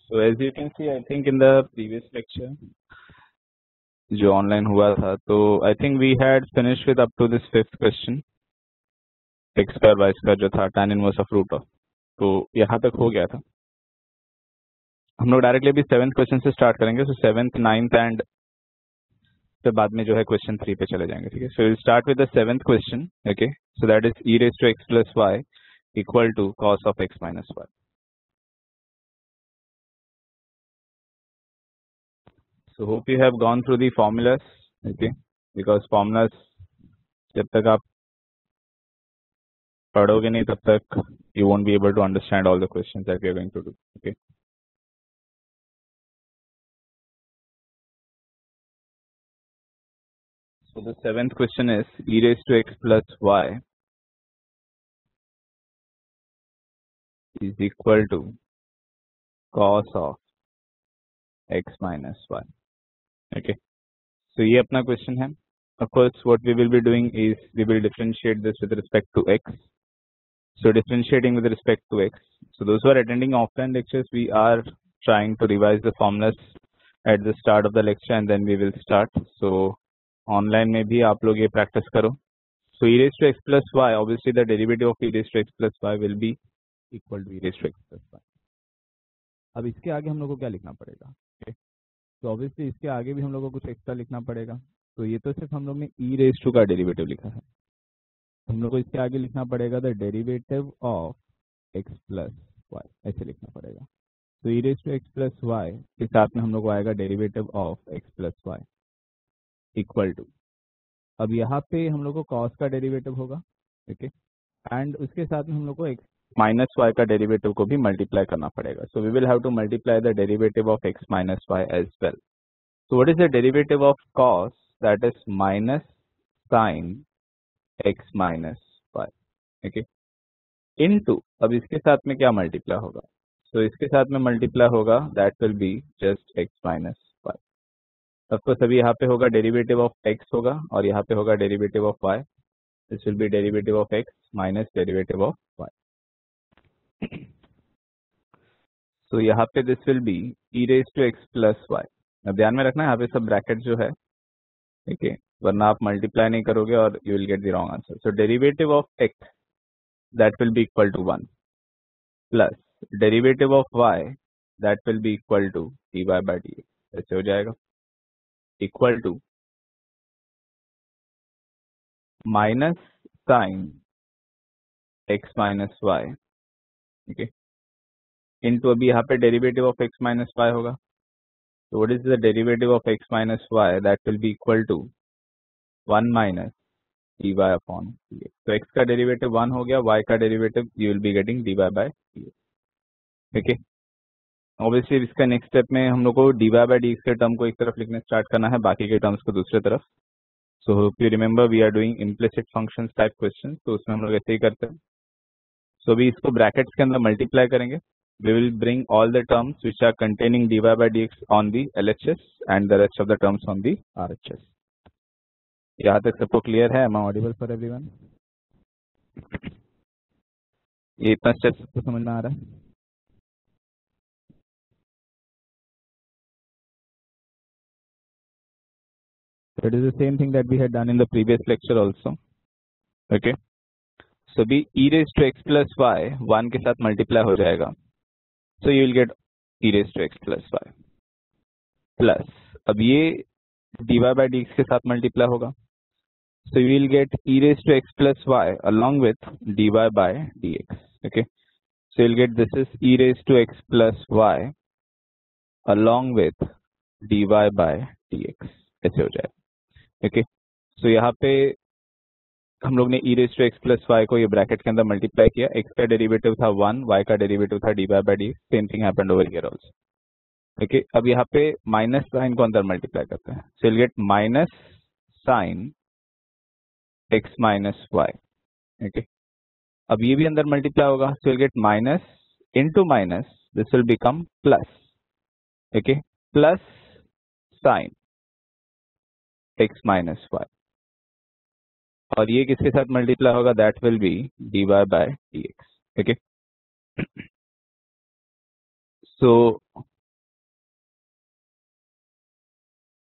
So as you can see, I think in the previous lecture जो online हुआ था, तो I think we had finish with up to this fifth question, X square Y square जो था tan inverse of root of, तो यहाँ तक हो गया था। हम लोग डायरेक्टली अभी सेवेंथ क्वेश्चन से स्टार्ट करेंगे। सो सेवेंथ, नाइन्थ एंड फिर बाद में जो है क्वेश्चन 3 पे चले जाएंगे। ठीक है, so will start with the seventh question. Okay, so that is e raised to x plus y equal to cos of x minus y। So hope you have gone through the formulas, okay, because formulas जब तक आप पढ़ोगे नहीं तब तक you won't be able to understand all the questions that we are going to do, okay. So the seventh question is e raised to x plus y is equal to cos of x minus y, okay. So ये अपना question है। Of course, what we will be doing is we will differentiate this with respect to x. So differentiating with respect to x. So those who are attending offline lectures, we are trying to revise the formulas at the start of the lecture and then we will start. So online में भी आप लोग ये practice करो। So e raised to x plus y, obviously the derivative of e raised to x plus y will be equal to e raised to x plus y. अब इसके आगे हम लोग को क्या लिखना पड़ेगा? Okay. तो ऑब्वियसली इसके आगे भी हम लोग को कुछ एक्स्ट्रा लिखना पड़ेगा। तो ये तो सिर्फ हम लोग ने e raised to का डेरिवेटिव लिखा है, हम लोग को इसके आगे लिखना पड़ेगा the derivative of x plus y, ऐसे लिखना पड़ेगा। तो e raised to x plus वाई के साथ में हम लोग को आएगा derivative of x plus y equal to, अब यहाँ पे हम लोग को cos का डेरिवेटिव होगा, ओके, एंड उसके साथ में हम लोग को x माइनस वाई का डेरिवेटिव को भी मल्टीप्लाई करना पड़ेगा। So we will have to multiply the derivative of x minus y as well. So what is the derivative of cos? That is minus sine x minus y, okay, into, अब इसके साथ में क्या multiply होगा? सो इसके साथ में multiply होगा, that will be just x minus y. Of course अभी यहाँ पे होगा डेरिवेटिव ऑफ x होगा और यहाँ पे होगा derivative of y। This will be derivative of x minus derivative of y। So यहाँ पे this will be e raised to x plus y. अब ध्यान में रखना यहाँ पे सब ब्रैकेट जो है, ठीक है, वरना आप मल्टीप्लाई नहीं करोगे और you will get the wrong answer. So derivative of x that will be equal to 1 plus derivative of y that will be equal to dy by dx, ऐसे हो जाएगा, equal to minus sine x minus y, ठीक है, into अभी यहाँ पे derivative of x minus y होगा। तो what is the derivative of x minus y? That will be equal to 1 minus dy upon dx। तो x का derivative 1 हो गया, y का derivative you will be getting dy by dx, ठीक है। Obviously इसका नेक्स्ट स्टेप में हम लोग को dy by dx के टर्म को एक तरफ लिखने स्टार्ट करना है, बाकी के टर्म्स को दूसरे तरफ। So hope you remember we are doing implicit functions type question, तो उसमें हम लोग ऐसे ही करते हैं। सो अभी इसको ब्रैकेट्स के अंदर मल्टीप्लाई करेंगे। We will bring all the terms which are containing dy by dx on the LHS and the rest of the terms on the RHS। यहाँ तक सबको क्लियर है? Am I audible for everyone? ये इतना step सबको समझ में आ रहा है? It is the same thing that we had done in the previous lecture also, okay. So be e raised to x plus y 1 के साथ मल्टीप्लाई हो जाएगा, so you will get e raised to x plus y plus, अब ये dy by dx के साथ multiply होगा, so you will get e raised to x plus y along with dy by dx, okay. So you will get this is e raised to x plus y along with dy by dx, ऐसे हो जाएगा, okay. So यहाँ पे हम लोग ने e raised to x plus y को ये ब्रैकेट के अंदर मल्टीप्लाई किया, x का डेरिवेटिव था 1, y का डेरिवेटिव था dy by dx, same thing happened over here also, okay. अब यहाँ पे माइनस साइन को अंदर मल्टीप्लाई करते हैं, so will get minus sine x minus y, okay. अब ये भी अंदर मल्टीप्लाई होगा, so will get minus into minus, this will become plus, okay, plus sine x minus y, और ये किसके साथ मल्टीप्लाई होगा? That will be dy by dx, okay. So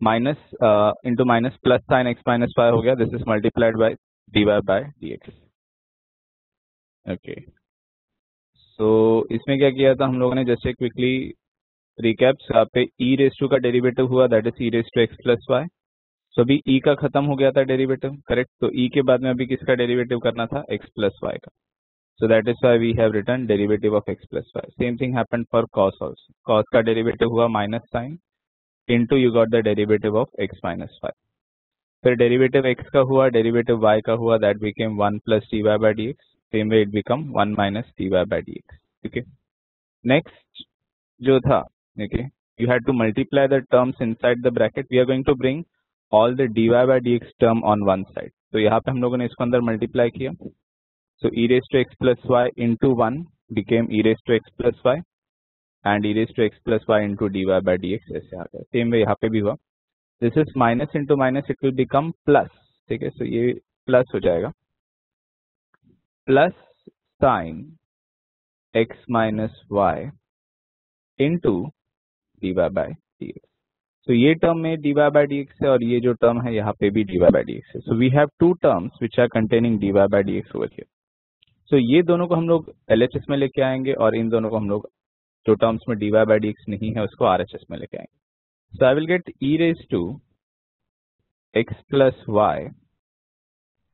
minus into minus plus sine x minus y हो गया, this is multiplied by d y by d x. Okay, सो इसमें क्या किया था हम लोगों ने, जैसे क्विकली रिकैप्स, यहाँ पे ई रेस टू का डेरिवेटिव हुआ, that is e raise to x plus y. So अभी ई का खत्म हो गया था डेरिवेटिव, करेक्ट। तो ई के बाद में अभी किसका डेरिवेटिव करना था, एक्स प्लस वाई का। So that is why we have written derivative of x plus y. Same thing happened for cos also. Cos का derivative हुआ minus sin into you got the derivative of x minus y. फिर derivative x का हुआ, derivative y का हुआ, that became 1 plus dy by dx. Same way it become 1 minus dy by dx. Okay. Next जो था, okay, you had to multiply the terms inside the bracket. We are going to bring all the dy by dx term on one side. तो यहाँ पे हम लोगों ने इसको अंदर multiply किया. So e raised to x plus y into 1 became e raised to x plus y and e raised to x plus y into dy by dx ऐसे आ गया. सेम वे यहाँ पे भी हुआ. This is minus into minus, it will become plus. ठीक है, so ये plus हो जाएगा, plus sine x minus y into dy by dx. So ये टर्म में dy by dx है और ये जो टर्म है यहाँ पे भी dy by dx है. So we have two terms which are containing dy by dx over here. So ये दोनों को हम लोग LHS में लेके आएंगे और इन दोनों को हम लोग जो टर्म्स में dy by dx नहीं है उसको RHS में लेके आएंगे. So I will get e raised to x plus y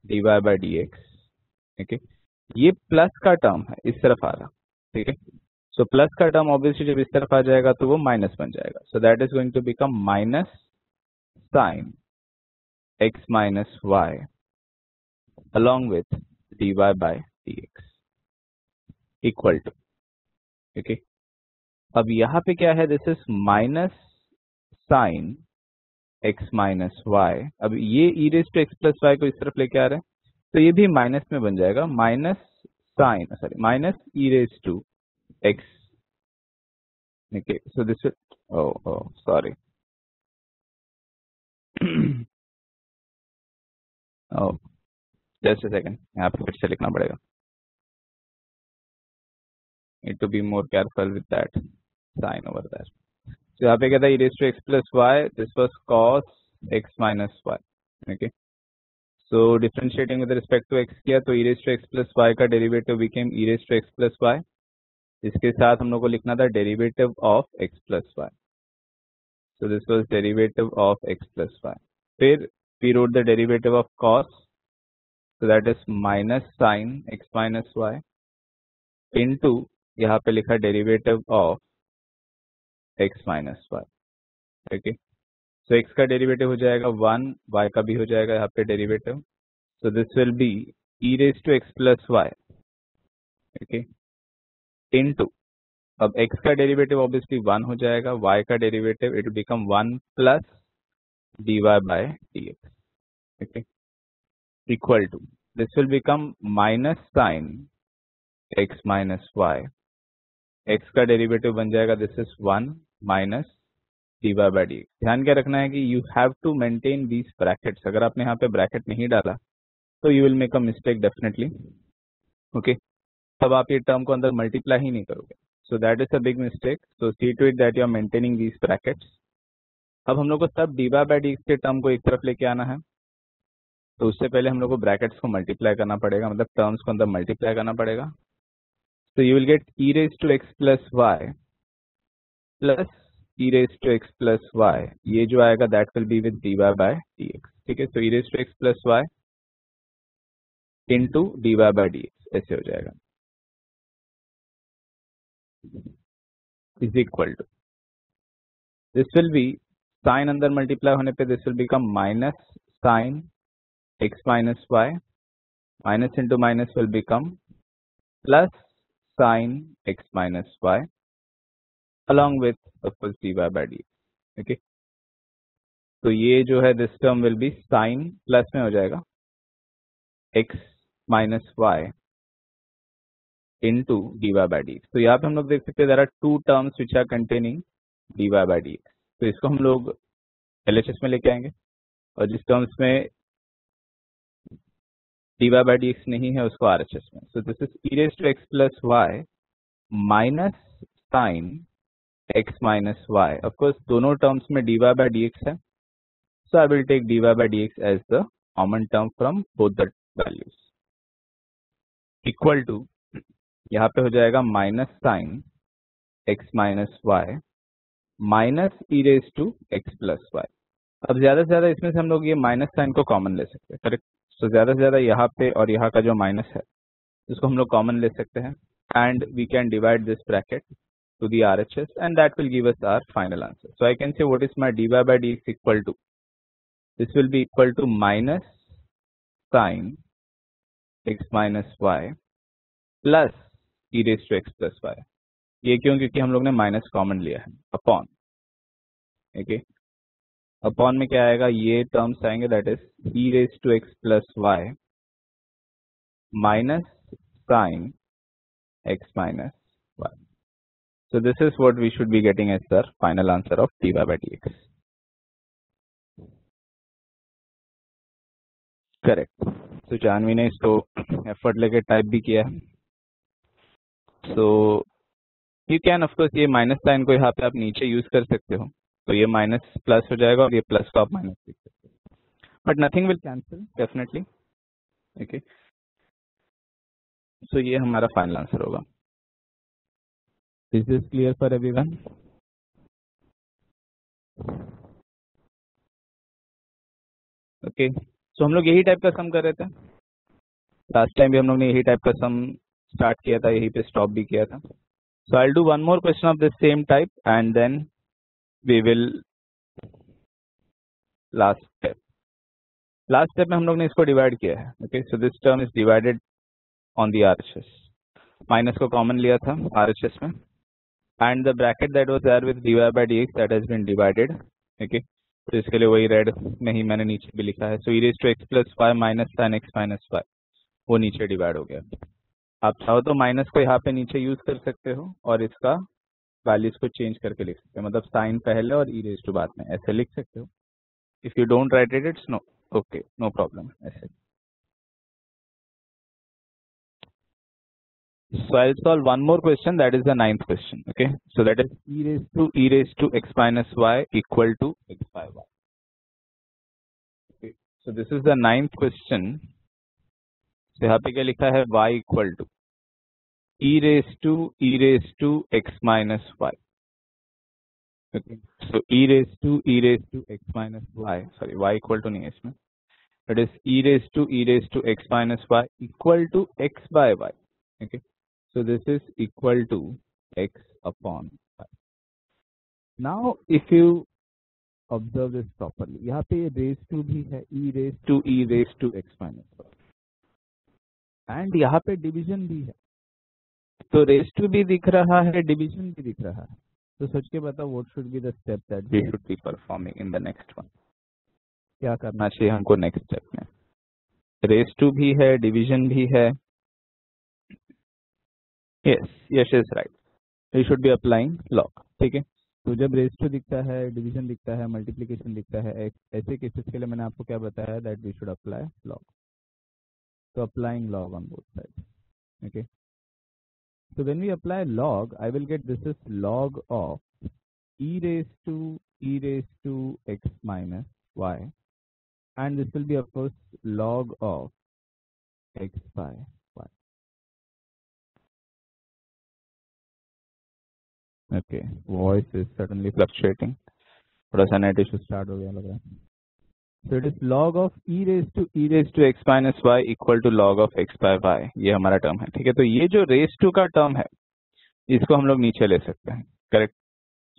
dy by dx. Okay, ये प्लस का टर्म है, इस तरफ आ रहा, ठीक है. सो प्लस का टर्म ऑब्वियसली जब इस तरफ आ जाएगा तो वो माइनस बन जाएगा. So that is going to become minus sine x minus y along with dy by dx equal to, okay. अब यहाँ पे क्या है, this is minus sine x minus y. अब ये e raise to x plus y को इस तरफ लेके आ रहे हैं तो ये भी माइनस में बन जाएगा, minus sine sorry minus e raise to x. Okay, so this is sorry just a second, यहाँ पे फिर से लिखना पड़ेगा. Need to be more careful with that sign over there. So यहाँ पे क्या था, e raised to x plus y, this was cos x minus y. Okay, so differentiating with respect to x किया तो e raised to x plus y का derivative became e raised to x plus y. इसके साथ हम लोग को लिखना था derivative of x plus y. So this was derivative of x plus y. फिर we wrote the derivative of cos, so that is minus sin x minus y into यहाँ पे लिखा derivative of x minus y. Okay, so x का derivative हो जाएगा 1, y का भी हो जाएगा यहाँ पे derivative. So this will be e raise to x plus y, okay, into, अब x का डेरिवेटिव ऑब्वियसली 1 हो जाएगा, y का derivative it will become 1 plus dy by dx. Okay, equal to, this will become minus sine x minus y. x का derivative बन जाएगा, this is 1 minus dy by dx. ध्यान क्या रखना है कि you have to maintain these brackets. अगर आपने यहाँ पे ब्रैकेट नहीं डाला तो you will make a mistake definitely. Okay, तब आप ये टर्म को अंदर मल्टीप्लाई ही नहीं करोगे. So that is a big mistake. So see to it that you are maintaining these brackets. अब हम लोग को सब dy बाय dx के टर्म को एक तरफ लेके आना है, तो उससे पहले हम लोग को ब्रैकेट्स को मल्टीप्लाई करना पड़ेगा, मतलब टर्म्स को अंदर मल्टीप्लाई करना पड़ेगा. So you will get e raised to x plus y plus e raised to x plus y. ये जो आएगा that will be with dy by dx. ठीक है, so e raised to x plus y into dy by dx ऐसे हो जाएगा, is equal to, this will be sin अंदर multiply होने पे this will become minus sin x minus y, minus into minus will become plus sin x minus y along with of course dy by dx. Okay, तो ये जो है this term will be sin plus में हो जाएगा x minus y into dy by dx. तो यहाँ पे हम लोग देख सकते हैं there are two terms which are containing dy by dx. तो इसको हम लोग LHS में लेके आएंगे और जिस टर्म्स में dy by dx नहीं है उसको RHS में. So this is e raised to x plus y minus sine x minus y. Of course दोनों टर्म्स में dy by dx है, So I will take dy by dx as the common term from both the values. Equal to, यहाँ पे हो जाएगा minus sine x minus y minus e raise to x plus y. अब ज्यादा से ज्यादा इसमें से हम लोग ये माइनस साइन को कॉमन ले सकते हैं, करेक्ट. तो ज्यादा से ज्यादा यहाँ पे और यहाँ का जो माइनस है इसको हम लोग कॉमन ले सकते हैं, and we can divide this bracket to the RHS, and that will give us our final answer. So I can say what is my dy by dx equal to? This will be equal to minus sine x minus y plus e raised to x plus y. ये क्यों? क्योंकि हम लोग ने minus common लिया है. Upon, okay, upon में क्या आएगा, ये टर्म्स आएंगे, that is e raised to x plus y minus sine x minus y. So this is what we should be getting as the final answer of dy by dx. Correct. So Janvi ने इसको effort लेके type भी किया है. So you can of course ये minus sign को यहाँ पे आप नीचे यूज कर सकते हो, तो ये माइनस प्लस हो जाएगा और ये प्लस को आप माइनस लिख सकते हो, but nothing will cancel definitely. Okay, so ये हमारा फाइनल आंसर होगा. Is this clear for everyone? Okay, so हम लोग यही टाइप का सम कर रहे थे. लास्ट टाइम भी हम लोग ने यही टाइप का सम स्टार्ट किया था, यही पे स्टॉप भी किया था. So I will do one more question of this same type and then we will last step में हम लोग ने इसको डिवाइड किया है. Okay, so this term is divided on the RHS. Minus को कॉमन लिया था RHS में, and the bracket that was there with dy by dx that has been divided. Okay, तो इसके लिए वही रेड में ही मैंने नीचे भी लिखा है. सो e raised to x plus y minus sin x minus y वो नीचे डिवाइड हो गया. आप चाहो तो माइनस को यहाँ पे नीचे यूज कर सकते हो और इसका वैल्यूज को चेंज करके लिख सकते हो, मतलब साइन पहले और e raised to बाद में, ऐसे लिख सकते हो. If you don't write it, it's no okay, no problem. ऐसे So I'll solve one more question, that is the 9th question. Okay, so that is e raised to x minus y equal to x by y. Okay, so this is the 9th question. So यहाँ पे क्या लिखा है, y equal to e raised to x minus y. Okay, so e raised to x minus y, sorry, y equal to नहीं है इसमें, that is e raised to x minus y equal to x by y. Okay, so this is equal to x upon y. Now if you observe this properly, यहाँ पे raised to भी है, e raised to x minus y, and यहाँ पे division भी है, तो raised to भी दिख रहा है, division भी दिख रहा है. तो सोच के बताओ what should be the step that we should be performing in the next one. क्या करना चाहिए हमको next step में? raised to भी है, division भी है. Yes is right. You should be applying log. ठीक है, तो जब रेस टू दिखता है, डिवीजन दिखता है, मल्टीप्लिकेशन दिखता है, ऐसे केसेस के लिए मैंने आपको क्या बताया, that we should apply log. तो applying log on both side. Okay, so when we apply log, I will get this is log of e raised to x minus y, and this will be of course log of x by y. Okay, voice is suddenly fluctuating. थोड़ा सा net issue start हो गया लग रहा है. So it is log of e raised to x minus y equal to log of x by y. ये हमारा term है. ठीक है, तो ये जो raised to का टर्म है इसको हम लोग नीचे ले सकते हैं. Correct.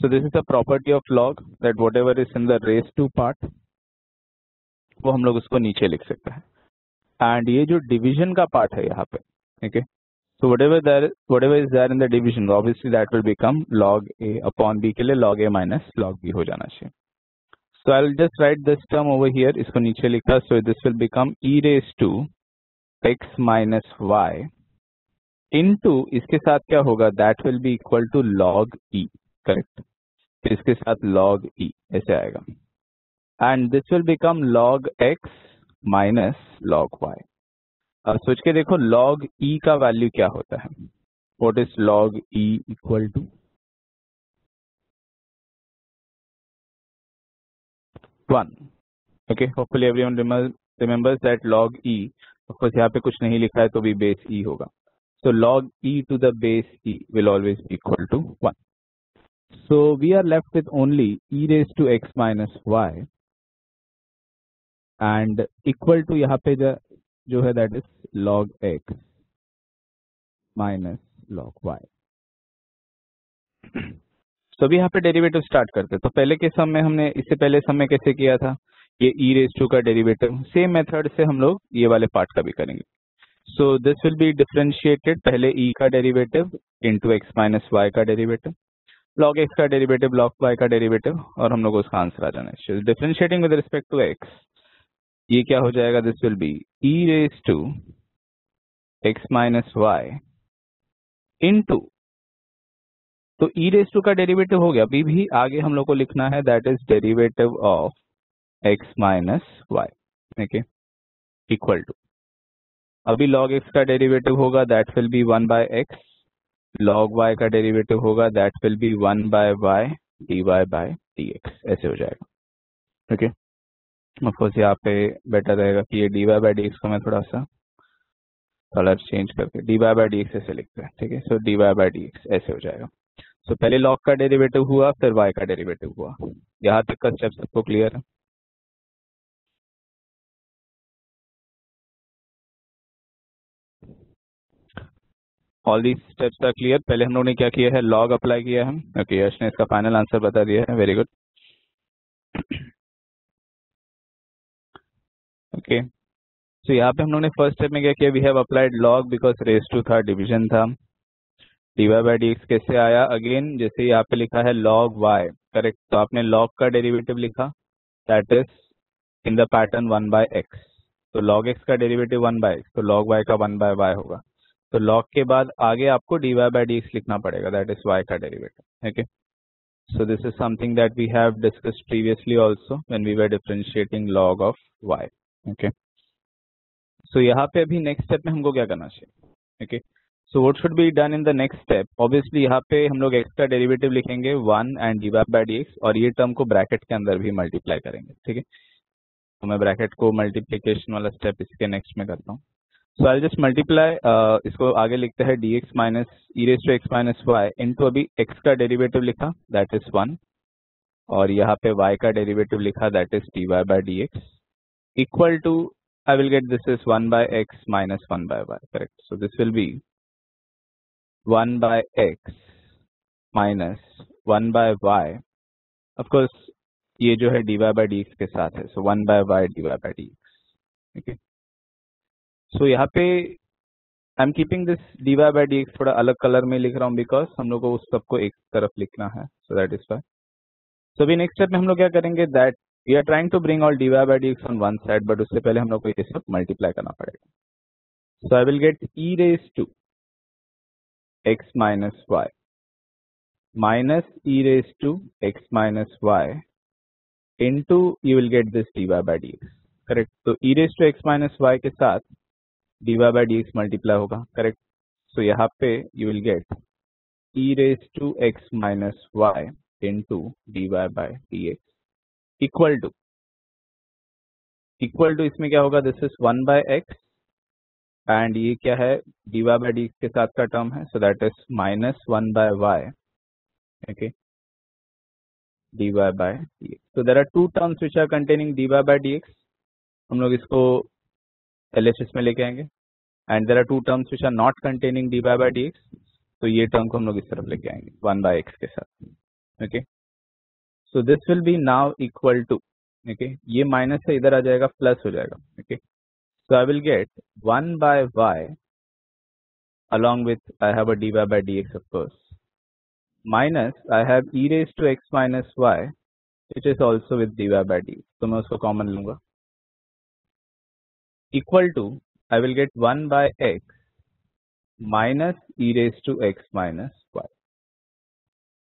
So this is the property of log that whatever is in the raised to part वो हम लोग उसको नीचे लिख सकते हैं. एंड ये जो डिवीजन का पार्ट है यहाँ पे, ठीक है, so whatever is there in the division, obviously that will become log a upon b के लिए log a minus log b हो जाना चाहिए. So I'll just write this term over here, इसको नीचे लिखा. So this will become e raised to x minus y into इसके साथ क्या होगा, that will be equal to log e. Correct, तो इसके साथ log e ऐसे आएगा. And this will become log x minus log y. अब सोच के देखो log e का वैल्यू क्या होता है. What is log e equal to? 1. Okay, hopefully everyone remembers that log e, of course यहाँ पे कुछ नहीं लिखा है तो भी बेस e होगा, so log e to the base e will always be equal to 1. So we are left with only e raised to x minus y and equal to यहाँ पे जो है that is log x minus log y. तो अभी यहाँ पे derivative start करते हैं। तो पहले के सम में हमने, इससे पहले सम में कैसे किया था, ये e रेज टू का डेरिवेटिव, सेम मेथड से हम लोग ये वाले पार्ट का भी करेंगे। So this will be differentiated, पहले e का derivative into x minus y का डेरिवेटिव, log x का डेरिवेटिव, log y का डेरिवेटिव, और हम लोग उसका आंसर आ जाना है। Differentiating with respect to x, ये क्या हो जाएगा, this will be e raise to x minus y into, तो e रेज टू का डेरिवेटिव हो गया, अभी भी आगे हम लोग को लिखना है that is derivative of x minus y, okay, equal to, अभी log x का डेरिवेटिव होगा that will be 1 by x, log y का डेरिवेटिव होगा that will be 1 by y dy by dx, ऐसे हो जाएगा। ओके, ऑफ कोर्स यहाँ पे बेटर रहेगा कि ये dy बाय dx को मैं थोड़ा सा कलर चेंज करके dy बाय dx ऐसे लिखते हैं, ठीक है। सो dy बाय dx ऐसे हो जाएगा। सो पहले log का डेरिवेटिव हुआ, फिर y का डेरिवेटिव हुआ। यहाँ तक का स्टेप सबको क्लियर है? All these steps are clear. पहले हम लोगों ने क्या किया है, log अप्लाई किया है। ओके, यश ने इसका फाइनल आंसर बता दिया है, वेरी गुड। ओके, सो यहाँ पे हम लोगों ने फर्स्ट स्टेप में क्या किया, we have applied log because raise to था, डिवीजन था। dy बाय dx कैसे आया, अगेन जैसे यहाँ पे लिखा है log y, करेक्ट, तो आपने log का डेरिवेटिव लिखा that is in the pattern 1 by x, तो log x का डेरिवेटिव 1 बाय x, तो log y का 1 बाय y होगा। तो log के बाद आगे आपको dy बाय dx लिखना पड़ेगा दैट इज y का derivative. Okay, so this is something that we have discussed previously also when we were differentiating log of y. Okay, so यहाँ पे अभी नेक्स्ट स्टेप में हमको क्या करना चाहिए। Okay, so what should be done in the next step, obviously यहाँ पे हम लोग x का डेरिवेटिव लिखेंगे 1 एंड dy बाय dx, और ये टर्म को ब्रैकेट के अंदर भी मल्टीप्लाई करेंगे, ठीक है। तो मैं ब्रैकेट को मल्टीप्लीकेशन वाला स्टेप इसके नेक्स्ट में करता हूँ। सो आई जस्ट मल्टीप्लाई, इसको आगे लिखते हैं dx minus e raise to x minus y into, अभी x का डेरिवेटिव लिखा दैट इज 1, और यहाँ पे y का डेरिवेटिव लिखा that is dy by dx, equal to, I will get this is 1 by x minus 1 by y, correct. So this will be 1 by x minus 1 by y. Of course, ये जो है dy by dx के साथ है, so 1 by y dy by dx. Okay. So यहाँ पे I'm keeping this dy by dx थोड़ा अलग कलर में लिख रहा हूँ because हम लोग को उस सबको एक तरफ लिखना है, so that is why. So अभी नेक्स्ट स्टेप में हम लोग क्या करेंगे, that we are trying to bring all dy by dx on one side, but उससे पहले हम लोग को ये सब मल्टीप्लाई करना पड़ेगा। So I will get e raised to x minus y minus e raised to x minus y into, you will get this dy by dx, correct. तो e raised to x minus y के साथ dy by dx multiply होगा, correct. So यहाँ पे you will get e raised to x minus y into dy by dx equal to इसमें क्या होगा, this is 1 by x and ये क्या है, dy बाय dx के साथ का टर्म है, so that is minus 1 by y, okay, dy by dx। so there are two terms which are containing dy by dx, हम लोग इसको LHS में लेके आएंगे, and there are two terms which are not containing dy by dx, तो ये term को हम लोग इस तरफ लेके आएंगे 1 बाय x के साथ, okay. So this will be now equal to, okay, ये माइनस से इधर आ जाएगा, प्लस हो जाएगा, okay. So I will get 1 by y along with I have a dy by dx of course, minus I have e raised to x minus y which is also with dy by dx, तो मैं उसको common लूंगा, equal to I will get 1 by x minus e raised to x minus y।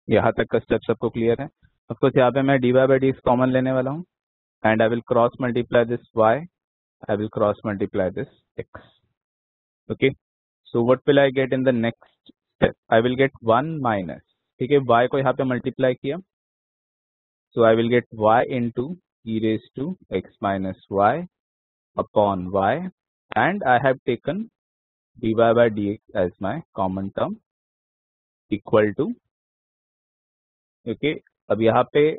यहाँ तक का step सबको clear है? Of course यहाँ पे मैं dy by dx कॉमन लेने वाला हूँ, and I will cross multiply this y, I will cross multiply this x, okay. So what will I get in the next step, I will get 1 minus, ठीक है, y को यहाँ पे multiply किया, so I will get y into e raised to x minus y upon y, and I have taken dy by dx as my common term equal to, okay, अब यहाँ पे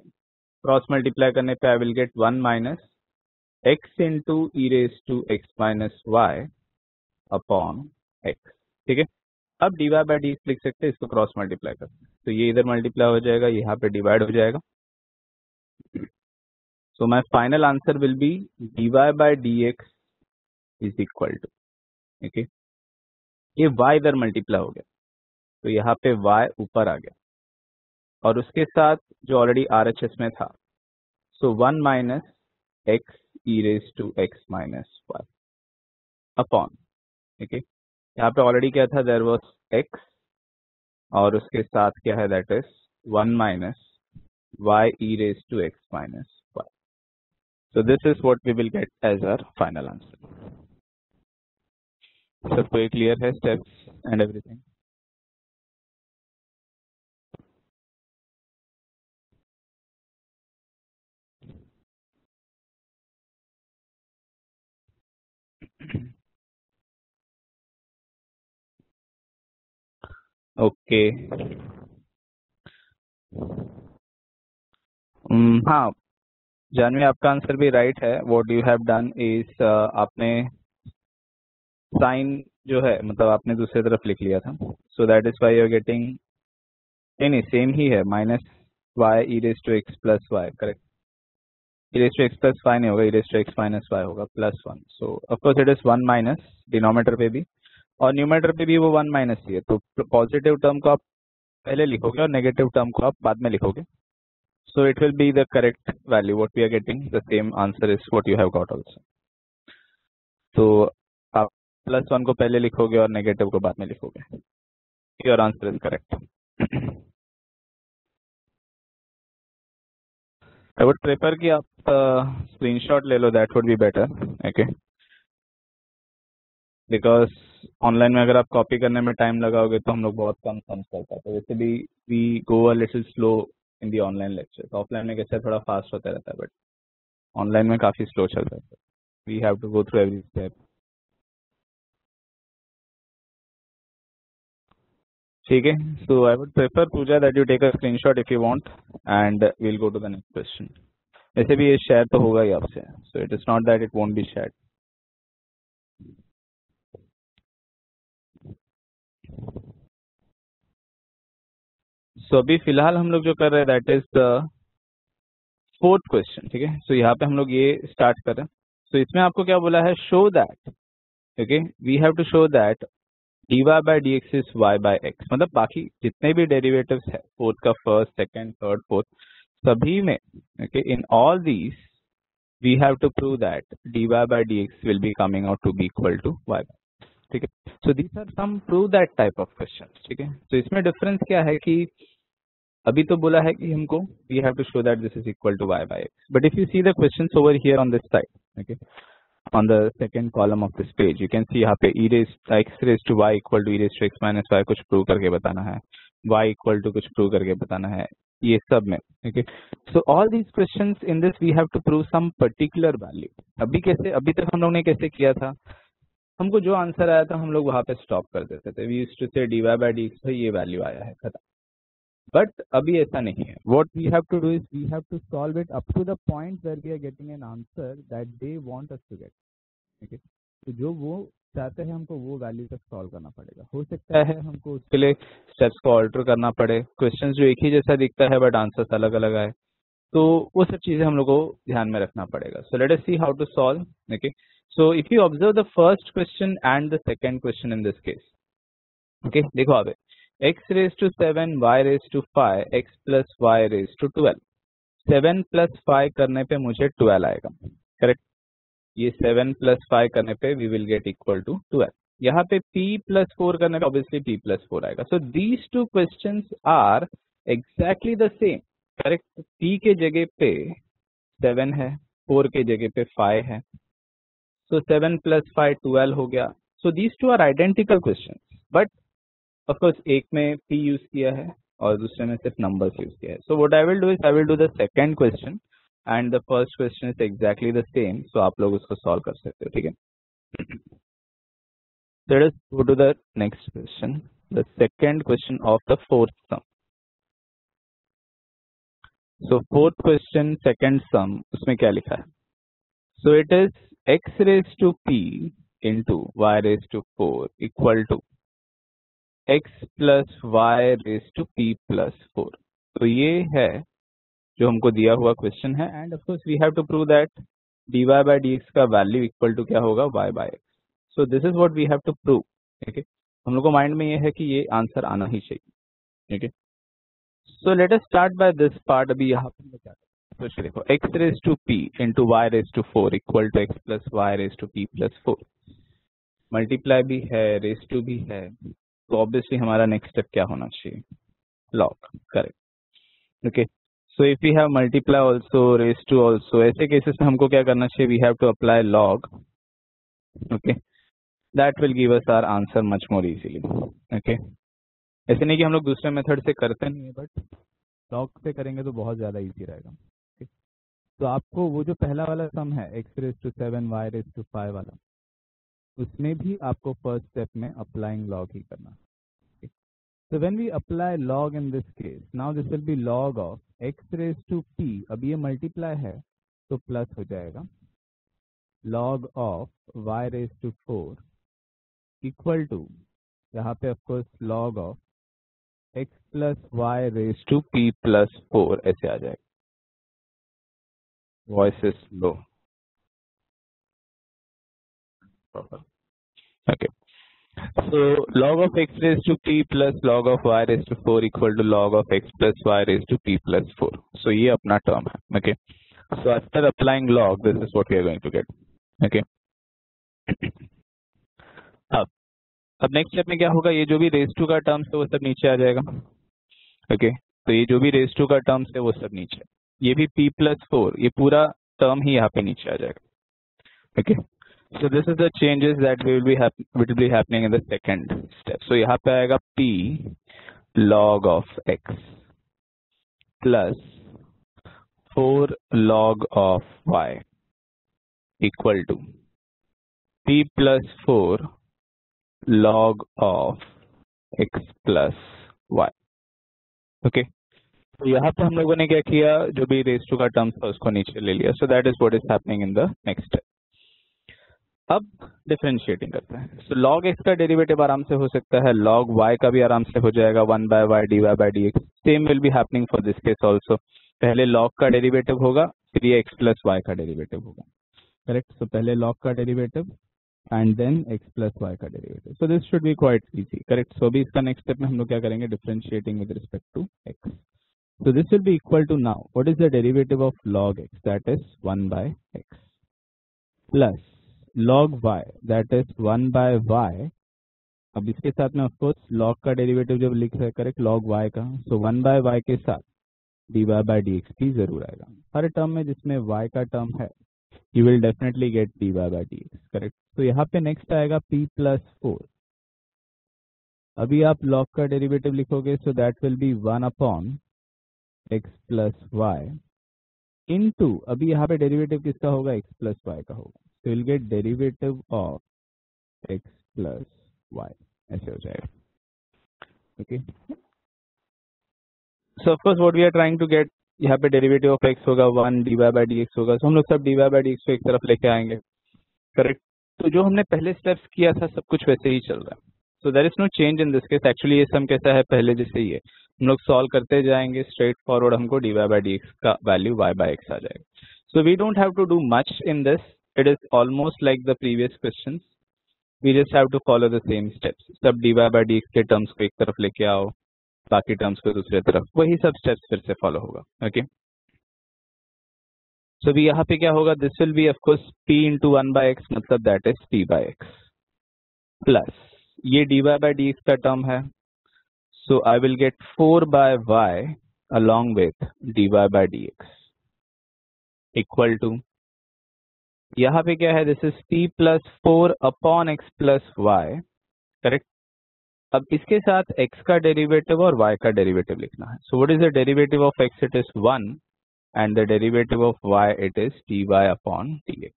cross multiply करने पे I will get 1 minus x into e raise to x minus y upon x, ठीक है। अब dy by D लिख सकते हैं, इसको क्रॉस मल्टीप्लाई कर, तो ये इधर मल्टीप्लाई हो जाएगा, यहाँ पे डिवाइड हो जाएगा। So my final answer will be dy by d x is equal to, okay, ये y इधर मल्टीप्लाई हो गया तो यहाँ पे y ऊपर आ गया और उसके साथ जो ऑलरेडी RHS में था, so 1 minus x e raise to x minus y upon, okay, यहाँ पे ऑलरेडी क्या था, देयर वाज x और उसके साथ क्या है, that is 1 minus y e raised to x minus y. So this is what we will get as our final answer. So कोई clear है steps and everything? Okay. हाँ जानवी, आपका आंसर भी राइट है। What you have done is आपने sign जो है मतलब आपने दूसरी तरफ लिख लिया था, so that is why you are getting, नहीं सेम ही है, minus y e raise to x plus y, correct, e raise to x plus y नहीं होगा, e raise to x minus y होगा plus 1, so of course it is 1 minus denominator पे भी और numerator पे भी वो 1 माइनस ही है, तो पॉजिटिव टर्म को आप पहले लिखोगे और नेगेटिव टर्म को आप बाद में लिखोगे, so it will be the correct value what we are getting, the same answer is what you have got also. So आप प्लस 1 को पहले लिखोगे और नेगेटिव को बाद में लिखोगे, your answer is correct. I would prefer कि आप screenshot ले लो, that would be better, okay, because online में अगर आप कॉपी करने में टाइम लगाओगे तो हम लोग बहुत कम समझ कर पाते, वैसे भी we go a little slow in the online lecture, offline में कैसे थोड़ा फास्ट होता रहता है, बट ऑनलाइन में काफी स्लो चलता है, we have to go through every step, ठीक है। So I would prefer Puja that you take a screenshot if you want and we'll go to the next question. वैसे भी ये शेयर तो होगा ही आपसे, so it is not that it won't be shared. So अभी फिलहाल हम लोग जो कर रहे हैं that is the 4th question, ठीक है। सो यहाँ पे हम लोग ये स्टार्ट कर रहे हैं। सो इसमें आपको क्या बोला है, show that, okay, we have to show that dy by dx is y by x, मतलब बाकी जितने भी डेरिवेटिव्स है, फोर्थ का फर्स्ट, सेकंड, थर्ड, फोर्थ, सभी में, okay, in all these we have to prove that dy by dx will be coming out to be equal to y, ठीक है। So these are some prove that type of question, ठीक है। तो इसमें difference क्या है कि अभी तो बोला है कि हमको we have to show that this is equal to y by x, but if you see the questions over here on this side, okay, on the second column of this page you can see यहाँ पे e raised x raised to y equal to e raised to x minus y कुछ prove करके बताना है, y equal to कुछ prove करके बताना है, ये सब में, okay. So all these questions in this we have to prove some particular value. अभी कैसे, अभी तक हम लोग ने कैसे किया था, हमको जो आंसर आया था हम लोग वहां पे स्टॉप कर देते थे, we used to say dy by dx भाई ये वैल्यू आया है, खत्म। बट अभी ऐसा नहीं है, what we have to do is we have to solve it up to the point where we are getting an answer that they want us to get, okay? तो जो वो चाहते हैं हमको वो वैल्यू तक सॉल्व करना पड़ेगा। हो सकता है हमको उसके लिए स्टेप्स को ऑल्टर करना पड़े, क्वेश्चंस जो एक ही जैसा दिखता है बट आंसर्स अलग अलग आए, तो वो सब चीजें हम लोग को ध्यान में रखना पड़ेगा। So let us see how to solve, okay. So if you observe the first question and the second question in this case, okay, देखो अब x raised to 7 y raised to 5 x plus y raised to 12, 7 plus 5 करने पे मुझे 12 आएगा, correct. ये 7 plus 5 करने पे we will get equal to 12, यहाँ पे p plus 4 करने पे obviously p plus 4 आएगा। so these two questions are exactly the same, correct. p के जगह पे 7 है, 4 के जगह पे 5 है, so 7 plus 5 12 हो गया। so these two are identical questions, but of course एक में p यूज किया है और दूसरे में सिर्फ नंबर्स यूज किया है। So what I will do is I will do the second question and the first question is exactly the same, so आप लोग उसको सॉल्व कर सकते हो, ठीक है। Let us go to the next question, the second question of the fourth sum. So fourth question, second sum, उसमें क्या लिखा है? So it is x raised to p into y raised to 4 equal to x plus y raised to p plus 4. तो ये है जो हमको दिया हुआ क्वेश्चन है, and of course we have to prove that dy by dx का value equal to क्या होगा, y by x. So this is what we have to prove. Okay, हम लोग को माइंड में ये है कि ये आंसर आना ही चाहिए. Okay, so let us start by this part. अभी यहाँ पे क्या तो देखो x raised to p into y raised to 4 equal to x plus y raised to p plus 4. Multiply भी है, रेस टू भी है, तो ऑब्वियसली हमारा नेक्स्ट स्टेप क्या होना चाहिए, log. Correct. Okay, so if we have multiply also, raise to also, ऐसे केसेस में हमको क्या करना चाहिए, we have to apply log. Okay, that will give us our answer much more easily. Okay, ऐसे नहीं कि हम लोग दूसरे मेथड से करते नहीं है, बट लॉग से करेंगे तो बहुत ज्यादा इजी रहेगा. okay? तो आपको वो जो पहला वाला सम है x raise to 7 y raise to 5 वाला, उसमें भी आपको फर्स्ट स्टेप में अप्लाइंग लॉग ही करना. So when we apply log in this case, now this will be log of x raised to p. अब ये मल्टीप्लाई है तो प्लस हो जाएगा, log of y raised to 4 equal to, यहाँ पे of course log of x plus y raised to p plus 4 ऐसे आ जाएगा. Voice is low. Okay, so log of x raised to p plus log of y raised to 4 equal to log of x plus y raised to p plus 4. So ये अपना term है. Okay, so after applying log, this is what we are going to get. Okay, अब next step में क्या होगा, ये जो भी रेज टू का टर्म्स है वो सब नीचे आ जाएगा. ओके, तो ये जो भी रेज टू का टर्म्स है वो सब नीचे, ये भी p plus 4, ये पूरा टर्म ही यहाँ पे नीचे आ जाएगा. Okay, so this is the changes that will be happening in the second step. So यहाँ पे आएगा p log of x plus 4 log of y equal to p plus 4 log of x plus y. okay, तो यहाँ पे हम लोगों ने क्या किया, जो भी रेज टू का टर्म्स था उसको नीचे ले लिया. So that is what is happening in the next step. अब डिफरेंशिएटिंग करते हैं. सो log x का डेरिवेटिव आराम से हो सकता है, log y का भी आराम से हो जाएगा, 1 by y dy by dx. Same will be happening for this case also. पहले log का डेरिवेटिव होगा, फिर ये x प्लस y का डेरिवेटिव होगा. करेक्ट, सो पहले log का derivative and then x plus y का derivative. So this should be quite easy. Correct, so अभी इसका नेक्स्ट स्टेप में हम लोग क्या करेंगे, differentiating with respect to x. So this will be equal to, now what is the derivative of log x, that is 1 by x plus log y, that is 1 by y. अब इसके साथ में of course log का derivative जब लिख रहे हैं, correct, log y का, सो 1 by y के साथ dy by dx भी जरूर आएगा. हर टर्म में जिसमें y का टर्म है you will definitely get dy by dx. Correct, तो यहाँ पे नेक्स्ट आएगा p plus 4. अभी आप log का डेरिवेटिव लिखोगे, सो that will be 1 upon x plus y into, अभी यहाँ पे डेरिवेटिव किसका होगा, x plus y का होगा. So you'll get derivative of x plus y, ऐसे हो जाएगा. Okay, so of course what we are trying to get, यहाँ पे डेरिवेटिव ऑफ x होगा 1, dy by dx होगा. So हम लोग सब dy by dx को एक तरफ लेके आएंगे. करेक्ट, तो जो हमने पहले स्टेप्स किया था सब कुछ वैसे ही चल रहा है. So there is no change in this case. Actually ये सम कैसा है, पहले जैसे ही है, हम लोग सॉल्व करते जाएंगे, स्ट्रेट फॉरवर्ड हमको dy by dx का वैल्यू y by x आ जाएगा. So we don't have to do much in this. It is almost like the previous questions. We just have to follow the same steps. सब dy by dx के terms को एक तरफ लेके आओ, बाकी टर्म्स को दूसरे तरफ, वही सब स्टेप्स फिर से फॉलो होगा. ओके, सो भी यहाँ पे क्या होगा, this will be of course p into 1 by x, मतलब that is p by x plus ये dy by dx का टर्म है, so I will get 4 by y along with dy by dx equal to, यहाँ पे क्या है, this is p plus 4 upon x plus y. Correct, अब इसके साथ x का डेरिवेटिव और y का डेरिवेटिव लिखना है. So what is the derivative of x, it is 1 and the derivative of y it is dy upon dx.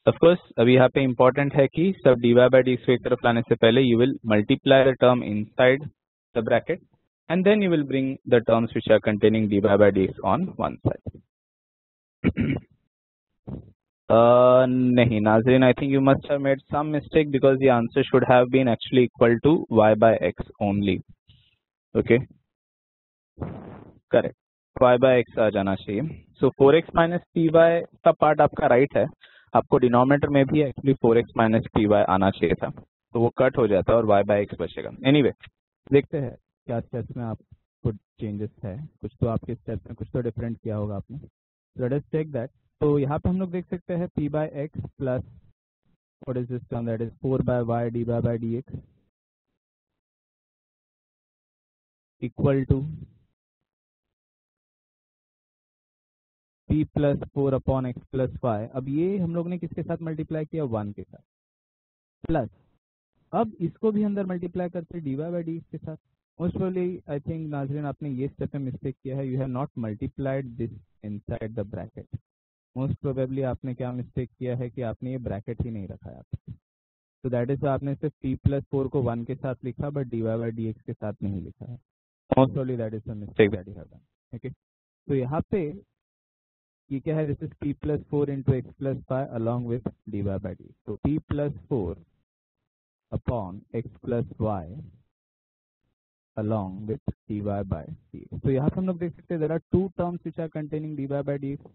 Of course अभी यहाँ पे important है कि सब dy by dx को एक तरफ लाने से पहले you will multiply the term inside the bracket and then you will bring the terms which are containing dy by dx on one side. नहीं नाजरीन, I think you must have made some mistake because the answer should have been actually equal to y by x only. Okay, correct, y by x आ जाना चाहिए. So 4x minus py का part आपका right है, आपको denominator में भी actually 4x minus py आना चाहिए था, तो वो कट हो जाता है और y by x बचेगा. एनीवे देखते हैं क्या स्टेप्स में आपको चेंजेस है, कुछ तो आपके स्टेप्स में कुछ तो डिफरेंट किया होगा आपने. Let us check that. तो यहाँ पे हम लोग देख सकते हैं p by x plus what is this term, that is 4 by y dy by dx equal to p plus 4 upon x plus y. अब ये हम लोग ने किसके साथ मल्टीप्लाई किया, 1 के साथ, प्लस अब इसको भी अंदर मल्टीप्लाई करते dy by dx के साथ. मोस्ट प्रोबेबली आई थिंक नाजरीन आपने ये स्टेप में मिस्टेक किया है, you have not multiplied this inside the bracket. Most probably आपने क्या मिस्टेक किया है कि आपने ये ब्रैकेट ही नहीं रखा है आपने, तो दैट इज आपने सिर्फ p प्लस 4 को 1 के साथ लिखा बट dy by dx के साथ नहीं लिखा है. Most probably that is the mistake that you have done. Okay, तो यहाँ पे ये क्या है, this is p plus 4 into x plus y along with dy by dx. तो p plus 4 upon x plus y along with dy by dx. तो यहाँ पे हम लोग देख सकते हैं there are two terms which are containing dy by dx.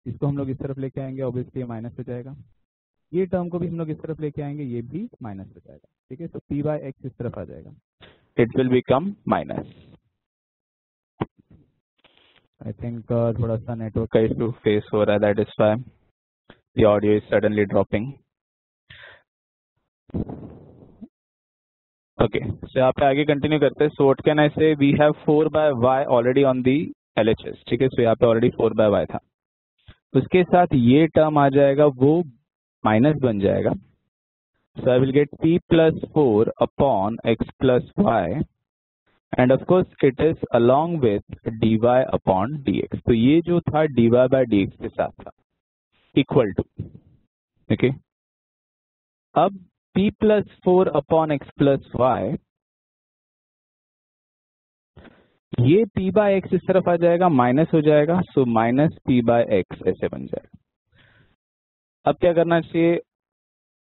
इसको हम लोग इस तरफ लेके आएंगे, ऑब्वियसली ये माइनस हो जाएगा. ये टर्म को भी हम लोग इस तरफ लेके आएंगे, ये भी माइनस हो जाएगा. ठीक है, तो p by x इस तरफ आ जाएगा, it will become minus. I think थोड़ा सा नेटवर्क का इशू फेस हो रहा है, that is why the audio is suddenly dropping. Okay, so यहाँ पे आगे कंटिन्यू करते हैं. So what can I say, we have 4 by y already on the LHS. ठीक है, सो यहाँ पे ऑलरेडी 4 by y था, उसके साथ ये टर्म आ जाएगा, वो माइनस बन जाएगा. So I will get p plus 4 upon x plus y and of course it is along with dy upon dx. तो ये जो था dy by dx के साथ था इक्वल टू. ओके, अब p plus 4 upon x plus y, ये p by x इस तरफ आ जाएगा, माइनस हो जाएगा, so minus p by x ऐसे बन जाएगा. अब क्या करना चाहिए,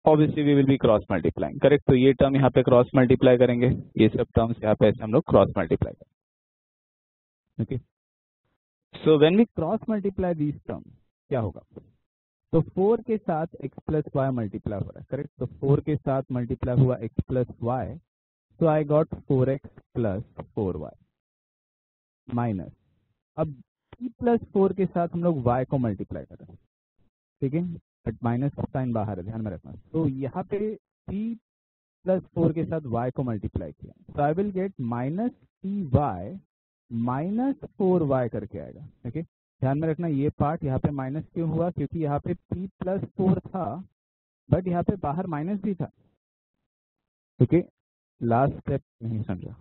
obviously we will be cross multiplying. Correct, तो ये टर्म यहाँ पे क्रॉस मल्टीप्लाई करेंगे, ये सब टर्म्स यहाँ पे ऐसे हम लोग क्रॉस मल्टीप्लाई करेंगे. Okay, so when we cross multiply these terms क्या होगा, तो 4 के साथ x प्लस वाई मल्टीप्लाई हो रहा है. करेक्ट, तो 4 के साथ मल्टीप्लाई हुआ x प्लस वाई, तो I got 4x plus 4y minus. अब p प्लस 4 के साथ हम लोग y को मल्टीप्लाई कर रहे हैं. ठीक है, बट माइनस साइन बाहर है, ध्यान में रखना. तो यहाँ पे p प्लस 4 के साथ y को मल्टीप्लाई किया, तो I will get minus py minus 4y करके आएगा. ठीक है, ध्यान में रखना ये पार्ट यहाँ पे माइनस क्यों हुआ, क्योंकि यहाँ पे p प्लस 4 था बट यहाँ पे बाहर माइनस भी था. ओके, लास्ट स्टेप नहीं समझा.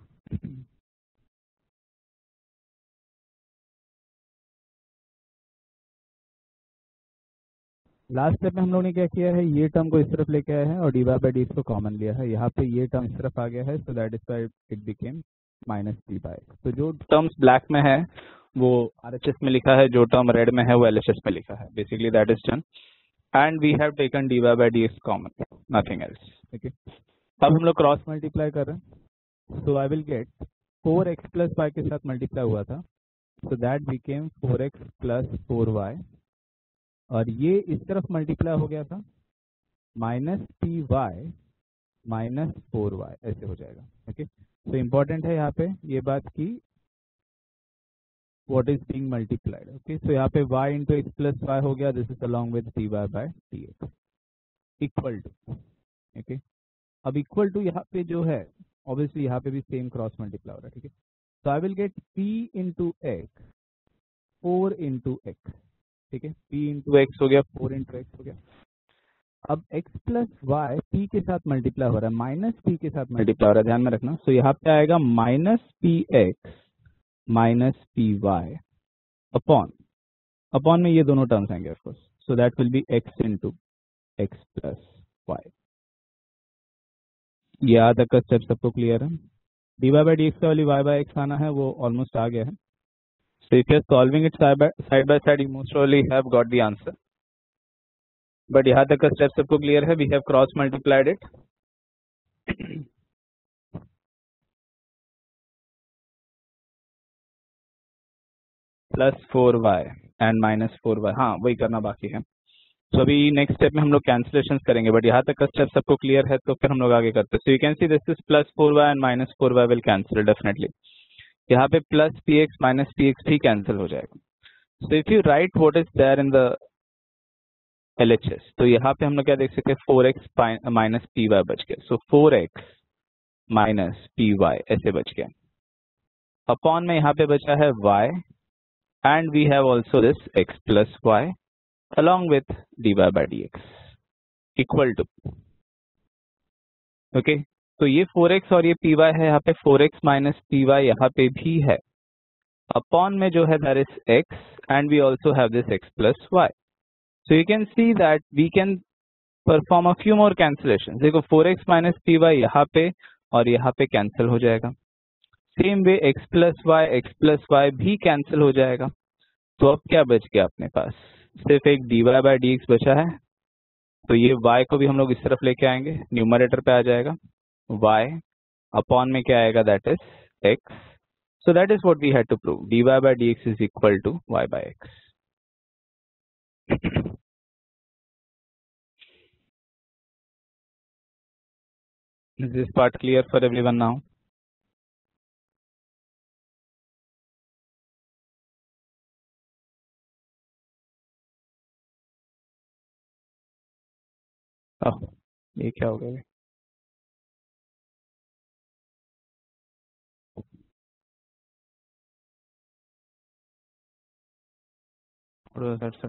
लास्ट स्टेप में हम लोगों ने क्या किया है, ये टर्म को इस तरफ लेके आए हैं और dy by dx को कॉमन लिया है. यहाँ पे ये टर्म इस तरफ आ गया है, so that is why it became minus p by x. तो जो टर्म्स ब्लैक में है वो RHS में लिखा है, जो टर्म रेड में है वो LHS में लिखा है. Basically that is done and we have taken dy by dx common, nothing else. Okay, अब हम लोग क्रॉस मल्टीप्लाई कर रहे हैं, so I will get 4x plus y के साथ मल्टीप्लाई हुआ था, so that became 4x plus 4y, और ये इस तरफ मल्टीप्लाई हो गया था, माइनस py माइनस 4y ऐसे हो जाएगा. ओके, तो इम्पोर्टेंट है यहाँ पे ये बात की what is being multiplied. Okay, so यहाँ पे y into x plus y हो गया, this is along with dy by dx equal to. Okay, अब इक्वल टू यहाँ पे जो है, ऑब्वियसली यहाँ पे भी सेम क्रॉस मल्टीप्लाई हो रहा है. ठीक है, तो I will get p into x 4 into x. ठीक है, p इंटू एक्स हो गया, 4 इंटू एक्स हो गया. अब x प्लस वाई p के साथ मल्टीप्लाई हो रहा है, माइनस p के साथ मल्टीप्लाई हो रहा है, ध्यान में रखना. सो यहाँ पे आएगा minus px minus py upon upon में ये दोनों टर्म्स आएंगे of course, so that will be x into x plus y. यहाँ तक का स्टेप सबको क्लियर है? dy by dx का वाली y by x आना है, वो ऑलमोस्ट आ गया है। So if you're solving it side by side, you most probably have got the answer. But यहाँ तक का स्टेप सबको क्लियर है? We have cross multiplied it. Plus 4y and minus 4y, हाँ वही करना बाकी है। तो अभी नेक्स्ट स्टेप में हम लोग कैंसिलेशन करेंगे, बट यहाँ तक का स्टेप सबको क्लियर है तो फिर हम लोग आगे करते हैं। So you can see this is plus 4y and minus 4y will cancel definitely. यहाँ पे प्लस px माइनस px भी कैंसिल हो जाएगा। So if you write what is there in the LHS, तो यहाँ पे हम लोग क्या देख सकते हैं, 4x माइनस py बच गया। सो 4x माइनस py ऐसे बच गया। अपॉन में यहाँ पे बचा है y and we have also this x plus y along with dy by dx equal to, okay, तो ये 4x और ये py है, यहाँ पे 4x minus py यहाँ पे भी है। अपॉन में जो है that is x and we also have this x plus y. So you can see that we can perform a few more cancellations. देखो 4x minus py यहाँ पे और यहाँ पे कैंसिल हो जाएगा। Same way x plus y भी cancel हो जाएगा। तो अब क्या बच गया अपने पास, सिर्फ एक dy by dx बचा है। तो ये y को भी हम लोग इस तरफ लेके आएंगे, न्यूमरेटर पे आ जाएगा y, अपॉन में क्या आएगा, that is x। So that is what we had to prove, dy by dx is equal to y by x। Is this part clear for everyone now? ये क्या हो गया? x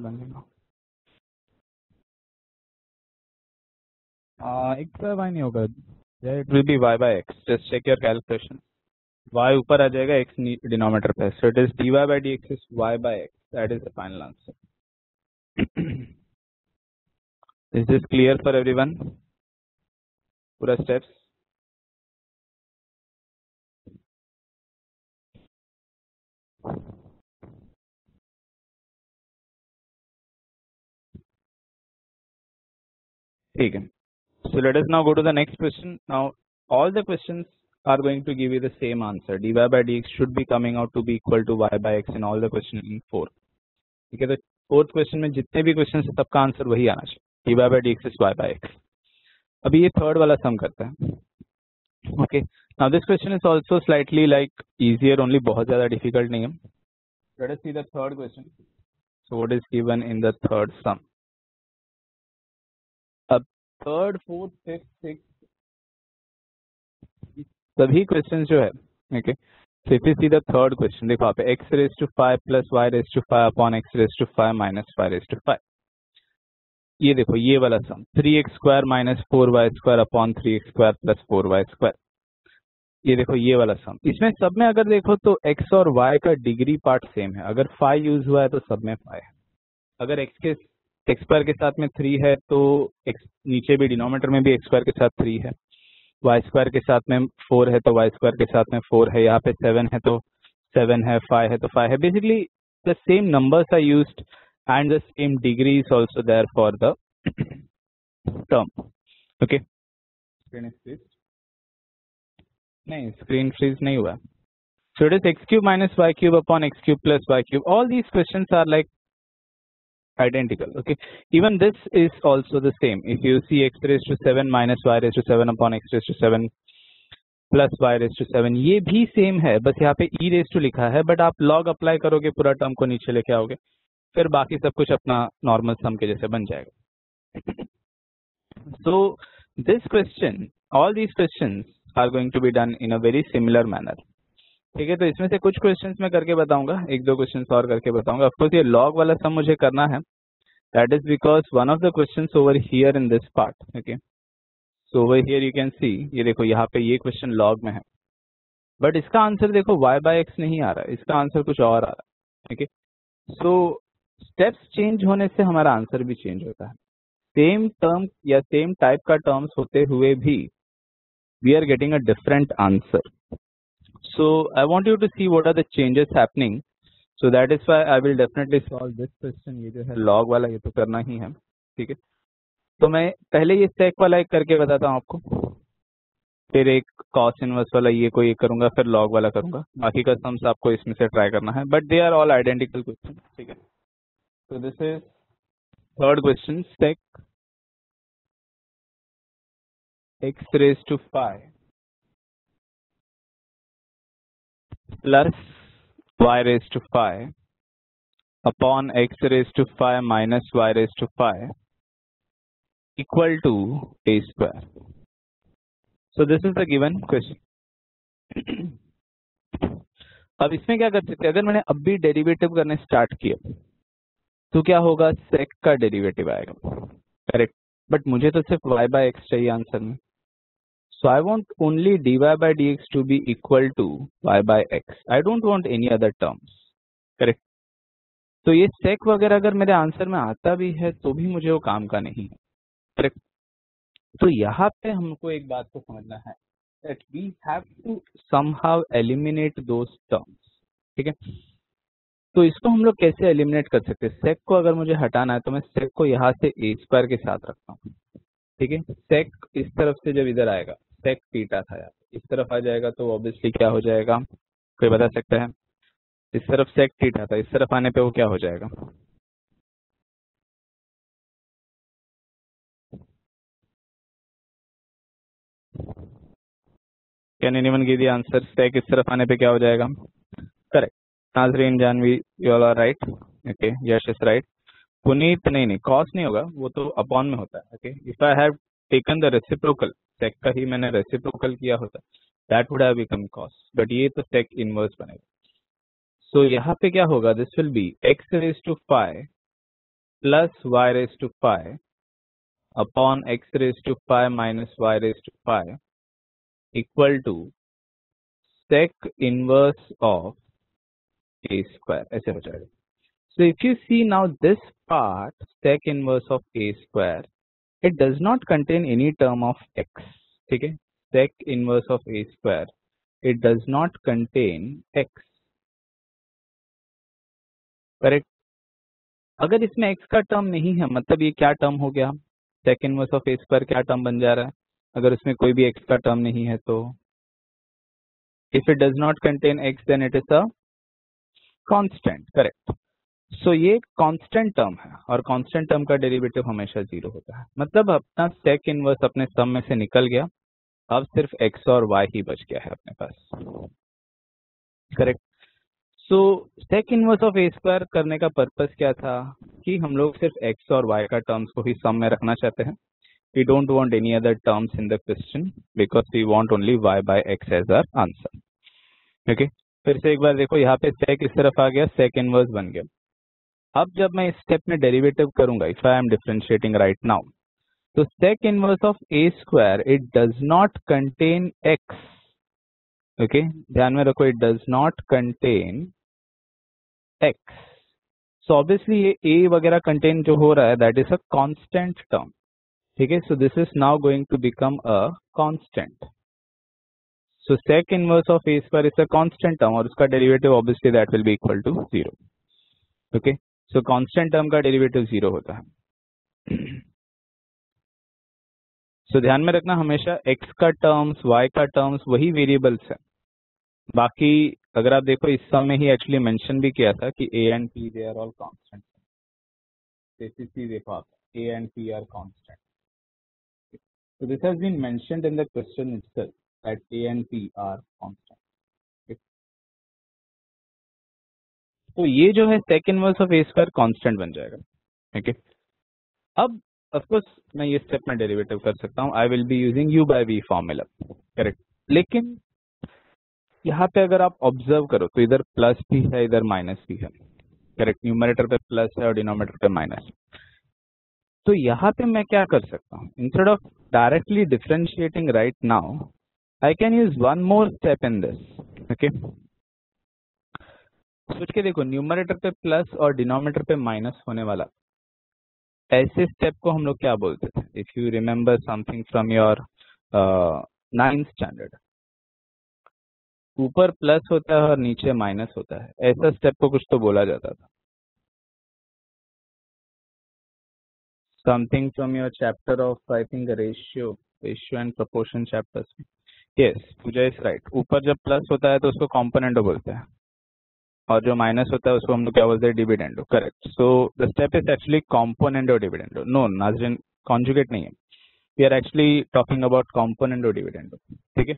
by y नहीं होगा, it will be y by x. Just check your calculation. y ऊपर आ जाएगा, x denominator पे, so it is dy by dx is y by x. That is the final answer. Is this clear for everyone? पूरा steps? ठीक है. So let us now go to the next question. Now all the questions are going to give you the same answer. dy by dx should be coming out to be equal to y by x in all the questions in 4. ठीक है, तो fourth question में जितने भी question है सबका answer वही आना चाहिए, dy by dx is y by x. अभी ये थर्ड वाला सम करता है. Okay, now this question is also slightly like easier only, बहुत ज्यादा डिफिकल्ट नहीं है. Late us see the third question. So what is given in the third सम. अब थर्ड, फोर्थ, फिफ्थ, सिक्स्थ सभी क्वेश्चन जो है, okay, so if you see the third question, देखो आप x raised to 5 plus y raised to 5 upon x raised to 5 minus 5 raised to 5. ये देखो ये वाला सम 3x square minus 4y square upon 3x square plus 4y square. ये देखो ये वाला सम, इसमें सब में अगर देखो तो x और y का डिग्री पार्ट सेम है. अगर 5 यूज हुआ है तो सब में 5 है. अगर x स्क्वायर के साथ में 3 है तो x नीचे भी डिनोमिनेटर में भी x स्क्वायर के साथ 3 है. y स्क्वायर के साथ में 4 है तो y स्क्वायर के साथ में 4 है. यहाँ पे 7 है तो 7 है, 5 है तो 5 है. Basically the same numbers are used and the same degree is also there for the term. Okay, screen freeze नहीं, स्क्रीन फ्रीज नहीं हुआ. So it is x cube minus y cube upon x cube plus y cube. All these questions are like identical. Okay, even this is also the same. If you see x raised to 7 minus y raised to 7 upon x raised to 7 plus y raised to 7, ये भी same है, बस यहाँ पे e raised to लिखा है, but आप log apply करोगे पूरा टर्म को नीचे लेके आओगे, फिर बाकी सब कुछ अपना नॉर्मल सम के जैसे बन जाएगा. So this question, all these questions are going to be done in a very similar manner. ठीक है, तो इसमें से कुछ क्वेश्चंस मैं करके बताऊंगा, एक दो क्वेश्चंस और करके बताऊंगा. ऑफ कोर्स ये लॉग वाला सम मुझे करना है, that is because one of the questions over here in this part. Okay, so over here you can सी, ये देखो यहाँ पे ये क्वेश्चन लॉग में है, बट इसका आंसर देखो y by x नहीं आ रहा है, इसका आंसर कुछ और आ रहा है. ओके, सो स्टेप्स चेंज होने से हमारा आंसर भी चेंज होता है। सेम टर्म या सेम टाइप का टर्म्स होते हुए भी we are getting a different answer. So I want you to see what are the changes happening, so that is why I will definitely solve this question. ये जो है log वाला, ये तो करना ही है, ठीक है। तो मैं पहले ये सेक वाला एक करके बताता हूँ आपको, फिर एक कॉस इनवर्स वाला ये कोई एक करूंगा, फिर लॉग वाला करूंगा। बाकी का सम्स आपको इसमें से ट्राई करना है, but they are all identical question, ठीक है। तो this is third question, sec x raised to 5 plus y raised to 5 upon x raised to 5 minus y raised to 5 equal to a square. So this is the given question. अब इसमें क्या कर सकते हैं, अगर मैंने अभी डेरिवेटिव करने स्टार्ट किया तो क्या होगा, सेक का डेरिवेटिव आएगा, करेक्ट। बट मुझे तो सिर्फ y बाय एक्स चाहिए आंसर में, so I want only dy by dx to be equal to y by x. I don't want any other terms, correct. तो ये सेक वगैरह अगर मेरे आंसर में आता भी है तो भी मुझे वो काम का नहीं है, करेक्ट। तो यहाँ पे हमको एक बात को समझना है, that we have to somehow eliminate those terms, ठीक है। तो इसको हम लोग कैसे एलिमिनेट कर सकते हैं, सेक को अगर मुझे हटाना है तो मैं सेक को यहाँ से ए स्क्वायर के साथ रखता हूँ, ठीक है। सेक इस तरफ से जब इधर आएगा, सेक थीटा था यार, इस तरफ आ जाएगा तो ऑब्वियसली क्या हो जाएगा, कोई बता सकता है। इस तरफ सेक थीटा था, इस तरफ आने पे वो क्या हो जाएगा, can anyone give the answer. Sec इस तरफ आने पे क्या हो जाएगा, correct. Nazreen Jahnavi, you all are right, okay, Yash is right. Puneet नहीं, कॉस नहीं होगा, वो तो अपॉन में होता है, okay. If I have taken the reciprocal, sec का ही मैंने रेसिप्रोकल किया होता, that would have become cos, but ये तो सेक इनवर्स बनेगा। सो यहाँ पे क्या होगा, this will be x raise to 5 plus y raise to 5 upon x raise to 5 minus y raise to 5 equal to sec inverse of a square, ऐसे हो जाएगा। So if you see now this part, sec inverse of a square, it does not contain any term of x, ठीक है। sec inverse of a square, it does not contain x, correct. अगर इसमें x का term नहीं है, मतलब ये क्या टर्म हो गया, sec inverse of a square क्या टर्म बन जा रहा है, अगर इसमें कोई भी x का टर्म नहीं है तो if it does not contain x then it is a constant, correct. So ये कांस्टेंट टर्म है और कांस्टेंट टर्म का डेरिवेटिव हमेशा जीरो होता है, मतलब अपना सेक इनवर्स अपने सम में से निकल गया, अब सिर्फ x और y ही बच गया है अपने पास, correct. So sec inverse of a square करने का पर्पस क्या था कि हम लोग सिर्फ x और y का टर्म्स को ही सम में रखना चाहते हैं। We don't want any other terms in the question because we want only y by x as our answer, okay. फिर से एक बार देखो, यहाँ पे सेक इस तरफ आ गया, सेक इनवर्स बन गया। अब जब मैं इस स्टेप में डेरिवेटिव करूंगा, if I am differentiating right now, तो sec inverse of a square it does not contain x, okay, ध्यान में रखो, it does not contain x. So obviously ये ए वगैरह कंटेन जो हो रहा है that is a constant term, ठीक है। So this is now going to become a constant. So sec inverse of a square is a constant term और उसका derivative obviously that will be equal to 0, okay. So constant term का derivative 0 होता है। सो ध्यान में रखना हमेशा x का टर्म्स, y का टर्म्स वही वेरिएबल्स है। बाकी अगर आप देखो, इस सम में ही एक्चुअली मेंशन भी किया था कि a and p they are all constant. Basically देखो आप, a and p are constant, so this has been mentioned in the question itself that a and p are constant, okay? तो ये जो है sec inverse of a square constant बन जाएगा, okay. अब of course मैं ये स्टेप में डेरिवेटिव कर सकता हूँ, I will be using u by v formula, correct. लेकिन यहाँ पे अगर आप ऑब्जर्व करो तो इधर प्लस भी है, इधर माइनस भी है, करेक्ट। न्यूमरेटर पे प्लस है और डिनोमिनेटर पे माइनस। तो यहाँ पे मैं क्या कर सकता हूँ, instead of directly differentiating right now, I can use one more step in this, okay. सोच के देखो, न्यूमरेटर पे प्लस और डिनोमिनेटर पे माइनस होने वाला, ऐसे स्टेप को हम लोग क्या बोलते थे? If you remember something from your 9th standard, ऊपर प्लस होता है और नीचे माइनस होता है, ऐसा स्टेप को कुछ तो बोला जाता था। Something from your chapter of I think ratio and proportion chapters. Yes, Pooja is right. ऊपर जब प्लस होता है तो उसको कॉम्पोनेंटो बोलते हैं, और जो माइनस होता है उसको हम लोग क्या बोलते हैं? Dividendo. Correct. So the step is actually componendo dividendo. No Nazreen, conjugate नहीं है, we are actually talking about componendo dividendo. ठीक है,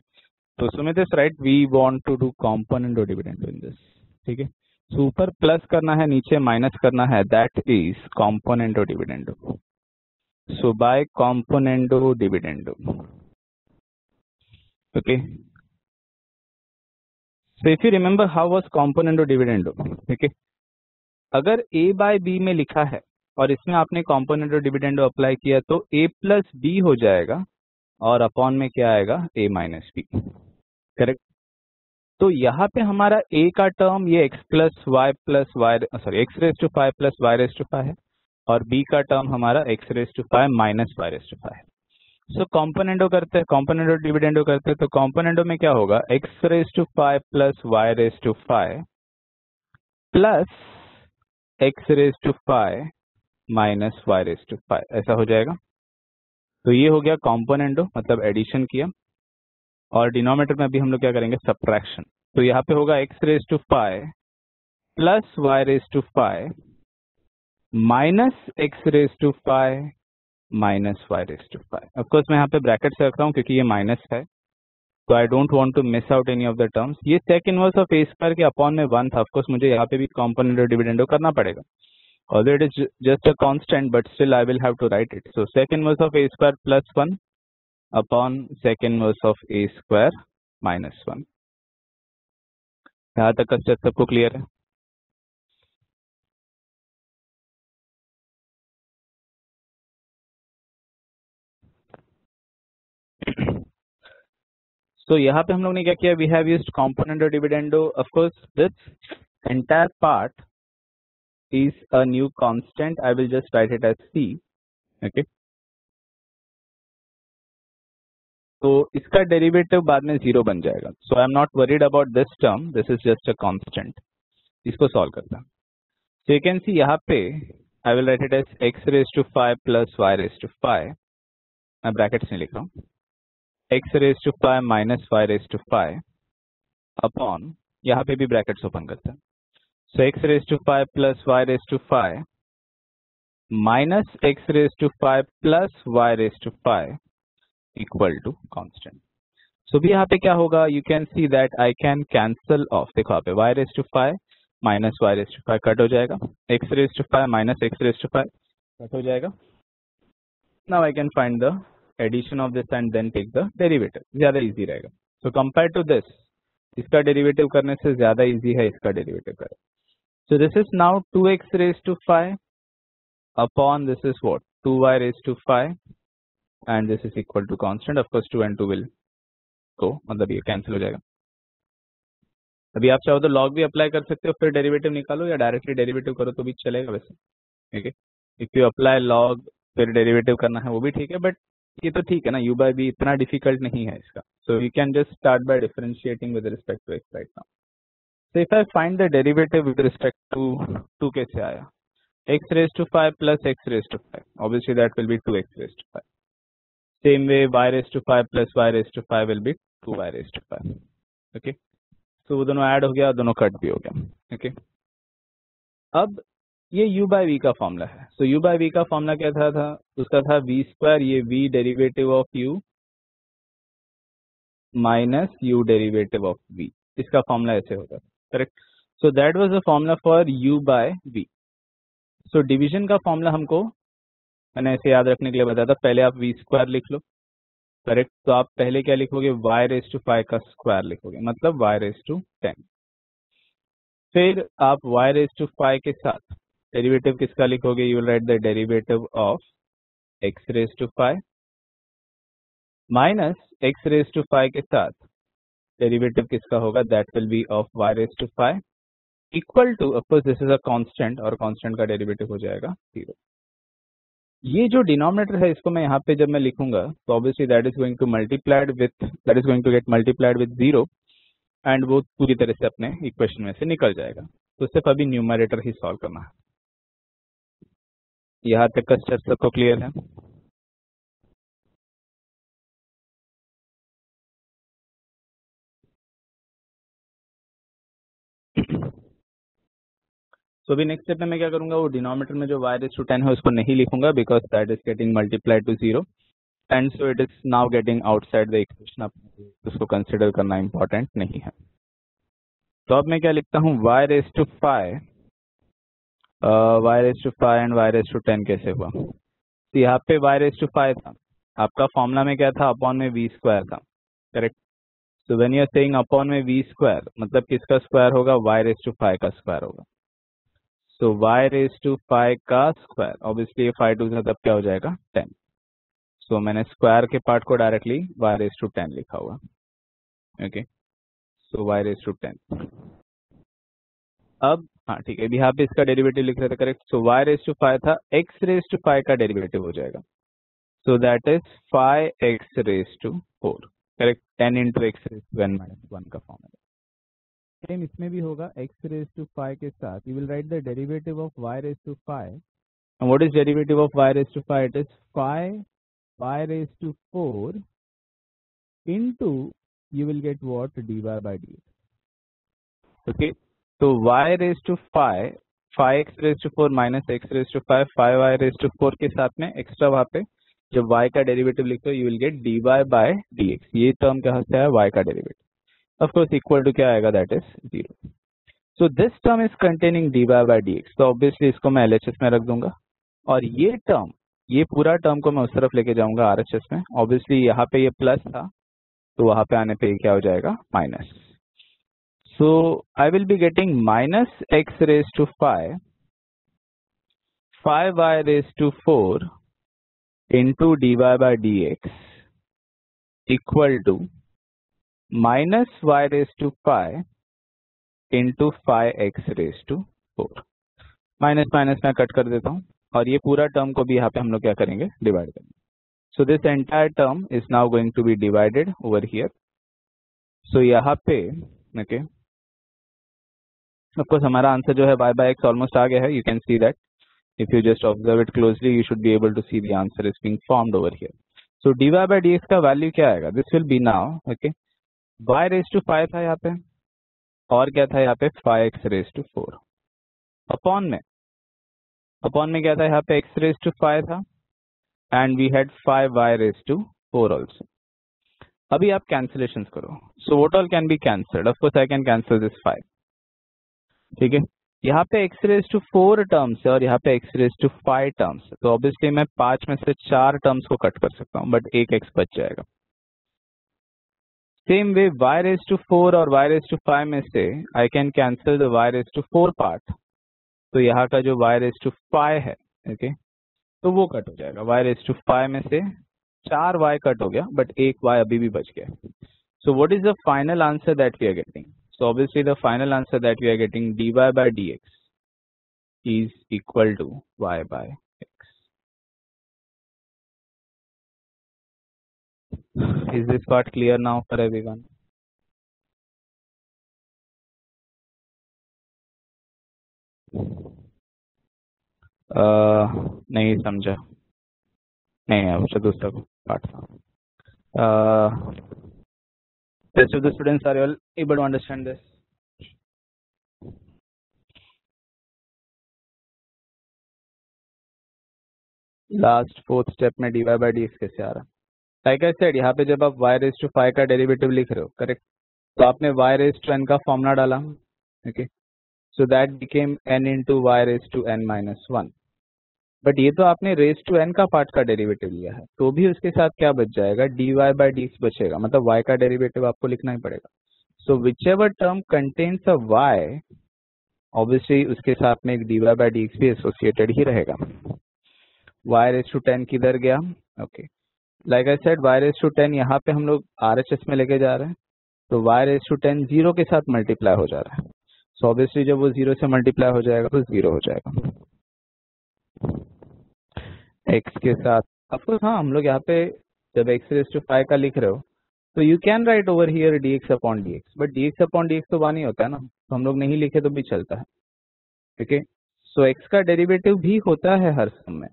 तो Sumit is right, we want to do componendo dividendo in this. ठीक है, सो ऊपर प्लस करना है, नीचे माइनस करना है, that is componendo dividendo. So by componendo dividendo, okay. So if you remember how was componendo dividendo, ठीक है, अगर a बाय b में लिखा है और इसमें आपने componendo dividendo अप्लाई किया तो a प्लस b हो जाएगा और अपॉन में क्या आएगा? a minus b। करेक्ट। तो यहाँ पे हमारा a का टर्म ये x plus y plus y, sorry x raise to 5 plus y raise to 5 है, और b का टर्म हमारा x raise to 5 minus y raise to 5 है। सो कॉम्पोनेंटो करते हैं, कॉम्पोनेंटो डिविडेंडो करते हैं, तो कॉम्पोनेंटो में क्या होगा? x raise to 5 plus y raise to 5 plus x raise to 5 minus y raise to 5, ऐसा हो जाएगा। तो ये हो गया कॉम्पोनेंटो, मतलब एडिशन किया, और डिनोमिनेटर में अभी हम लोग क्या करेंगे? सब्ट्रैक्शन। तो यहाँ पे होगा x raise to 5 plus y raise to 5 minus x raise to 5 minus y raise to 5। Of course मैं यहाँ पे ब्रैकेट से रख रहा हूँ क्योंकि ये माइनस है, तो I don't want to miss out any of the terms. ये sec inverse of a square के अपॉन में 1 था, ऑफकोर्स मुझे यहाँ पे भी कॉम्पोनेंटो डिविडेंडो करना पड़ेगा, although it is just a constant, but still I will have to write it. So sec inverse of a square plus 1 upon sec inverse of a square minus 1। यहाँ तक का स्टेप सबको क्लियर है? So यहाँ पे हम लोग ने क्या किया? We have used componendo dividendo. Of course, this entire part is a new constant. I will just write it as c. Okay. तो इसका डेरिवेटिव बाद में 0 बन जाएगा। So I am not worried about this term, this is just a constant. इसको solve करता हूँ। So you can see यहाँ पे I will write it as x raised to 5 plus y raised to 5, मैं ब्रैकेट्स में लिख रहा हूँ, x raised to 5 minus y raised to 5 upon, यहाँ पे भी ब्रैकेट्स ओपन करते हैं, so x raised to 5 plus y raised to 5 minus x raised to 5 plus y raised to 5 equal to constant। so भी यहाँ पे क्या होगा? You can see that I can cancel off, देखो यहाँ पे y raised to 5 minus y raise to 5 cut हो जाएगा, x raise to 5 minus x raise to 5 cut हो जाएगा। Now I can find the addition of this and then take the derivative, ज्यादा easy रहेगा। So compare to this, इसका derivative करने से ज्यादा इजी है इसका डेरिवेटिव करें। So this is now 2x raise to 5 upon this is what? 2y raise to 5 and this is equal to constant. Of course 2 and 2 will go, मतलब ये cancel हो जाएगा। अभी आप चाहो तो लॉग भी अप्लाई कर सकते हो, फिर डेरिवेटिव निकालो, या डायरेक्टली डेरिवेटिव करो तो भी चलेगा वैसे। ठीक है, इफ यू अप्लाई लॉग फिर डेरिवेटिव करना है वो भी ठीक है, बट ये तो ठीक है ना, u बाय b इतना डिफिकल्ट नहीं है इसका। So you can just start by differentiating with respect to x right now. So if I find the derivative with respect to 2, कैसे आया? x raise to 5 plus x raise to 5, obviously that will be 2x raise to 5। Same way y raise to 5 plus y raise to 5 will be 2y raise to 5। Okay, तो वो दोनों add हो गया, दोनों cut भी हो गया। Okay, अब ये u बाय v का फॉर्मूला है। सो u बाय v का फॉर्मूला क्या था? उसका था v स्क्वायर, ये v derivative of u minus u derivative of v, इसका फॉर्मूला ऐसे होता है। Correct. So that was the formula for u by v। So division का फॉर्मूला हमको मैंने ऐसे याद रखने के लिए बताया था, पहले आप v स्क्वायर लिख लो। करेक्ट, तो आप पहले क्या लिखोगे? y रेज टू 5 का स्क्वायर लिखोगे, मतलब y रेज टू 10। फिर आप y रेज टू 5 के साथ डेरिवेटिव किसका लिखोगे? You will write the derivative of x raise to 5 minus x raise to 5 के साथ डेरिवेटिव किसका होगा? That will be of y raise to 5 equal to, of course this is a constant और constant का derivative हो जाएगा 0। ये जो डिनोमिनेटर है इसको मैं यहाँ पे जब मैं लिखूंगा तो obviously that is going to get multiplied with 0 and वो पूरी तरह से अपने इक्वेशन में से निकल जाएगा। तो सिर्फ अभी न्यूमरेटर ही सॉल्व करना है। यहाँ तक का स्टेप सबको क्लियर है? तो अभी नेक्स्ट स्टेप में मैं क्या करूंगा, वो डिनोमिनेटर में जो y⁻10 है उसको नहीं लिखूंगा because that is getting multiplied to 0 and so it is now getting outside the equation. उसको कंसिडर करना इंपॉर्टेंट नहीं है। तो अब मैं क्या लिखता हूँ, y⁻5 एंड y⁻10 कैसे हुआ। तो यहाँ पे y⁻5 था, आपका फॉर्मूला में क्या था, अपॉन में v स्क्वायर था, correct. So when you are saying upon में v स्क्वायर मतलब किसका स्क्वायर होगा, y⁻5 का स्क्वायर होगा। सो y⁻5 का स्क्वायर, ऑब्वियसली 5 2 तब क्या हो जाएगा 10। सो मैंने स्क्वायर के पार्ट को डायरेक्टली y⁻10 लिखा हुआ, ओके। सो y⁻10। अब हाँ ठीक है, यहाँ पे इसका डेरिवेटिव लिख रहे थे, करेक्ट। सो y⁻5 था, x⁻5 का डेरिवेटिव हो जाएगा। So that is 5x⁻4, correct. 10 into x⁻1 का फॉर्म है। सेम इसमें भी होगा, x⁻5 के साथ you will write the derivative of y⁻5। and what is derivative of y⁻5? It is 5y⁻4 into you will get what, dy by dx, okay। तो y⁻5 5x⁻4 minus x⁻5 5y⁻4 के साथ में extra वहां पे जब y का derivative लिखते हो you will get dy by dx। ये टर्म कहाँ से आया, y का derivative, of course equal to क्या आएगा, that is 0। So this term is containing dy by dx। तो ऑब्वियसली इसको मैं LHS में रख दूंगा और ये टर्म, ये पूरा टर्म को मैं उस तरफ लेके जाऊंगा RHS में। ऑब्वियसली यहाँ पे ये प्लस था तो वहां पे आने पे क्या हो जाएगा, minus. So I will be getting minus x⁻5 5y⁻4 into dy by dx equal to minus y⁻5 into 5x⁻4। Minus minus मैं कट कर देता हूँ और ये पूरा टर्म को भी यहाँ पे हम लोग क्या करेंगे, डिवाइड करेंगे। So this entire term is now going to be divided over here. So यहाँ पे ओके, ऑफ कोर्स हमारा आंसर जो है y by x ऑलमोस्ट आ गया है। You can see that if you just observe it closely you should be able to see the answer is being formed over here। so dy by dx का value क्या आएगा, this will be now okay y⁻5 था यहाँ पे और क्या था यहाँ पे 5x⁻4 अपॉन में क्या था यहाँ पे x⁻5 था and we had 5y⁻4 also. अभी आप कैंसिलेशन करो, so what all can be cancelled, of course I can cancel this 5, ठीक है। यहाँ पे x⁻4 टर्म्स है और यहाँ पे x⁻5 टर्म्स है, तो ऑब्वियसली मैं 5 में से 4 टर्म्स को कट कर सकता हूँ बट एक x बच जाएगा। सेम वे y⁻4 और y⁻5 में से I can cancel the y⁻4 part, तो यहाँ का जो y⁻5 है ओके तो वो कट हो जाएगा। y⁻5 में से 4 y कट हो गया बट एक y अभी भी बच गया। So what is the final answer that we are getting, so obviously the final answer that we are getting dy by dx is equal to y by x। Is this part clear now for everyone? नहीं समझा, नहीं है वो दूसरा part था। Rest of the students are all able to understand this? Last fourth step में dy by dx कैसे आ रहा है, लाइक आई सेड यहाँ पे जब आप y⁻5 का डेरिवेटिव लिख रहे हो करेक्ट, तो आपने y⁻n का फॉर्मूला डाला, okay. So that became n into y⁻n-1, but ये तो आपने रेज टू n का पार्ट का डेरिवेटिव लिया है तो भी उसके साथ क्या बच जाएगा, dy by dx बचेगा, मतलब y का डेरिवेटिव आपको लिखना ही पड़ेगा। So whichever term contains a y obviously उसके साथ में एक dy by dx भी एसोसिएटेड ही रहेगा। y⁻10 किधर गया, okay. Like I said y⁻10 यहाँ पे हम लोग RHS में लेके जा रहे हैं तो y⁻10 0 के साथ मल्टीप्लाई हो जा रहा है। सो ऑब्वियसली जब वो 0 से मल्टीप्लाई हो जाएगा तो 0 हो जाएगा x के साथ। ऑफकोर्स हाँ, हम लोग यहाँ पे जब x रेज टू 5 का लिख रहे हो तो you can write over here dx upon dx, but dx upon dx तो 1 ही होता है ना, तो हम लोग नहीं लिखे तो भी चलता है। ओके, सो x का डेरिवेटिव भी होता है हर सम में,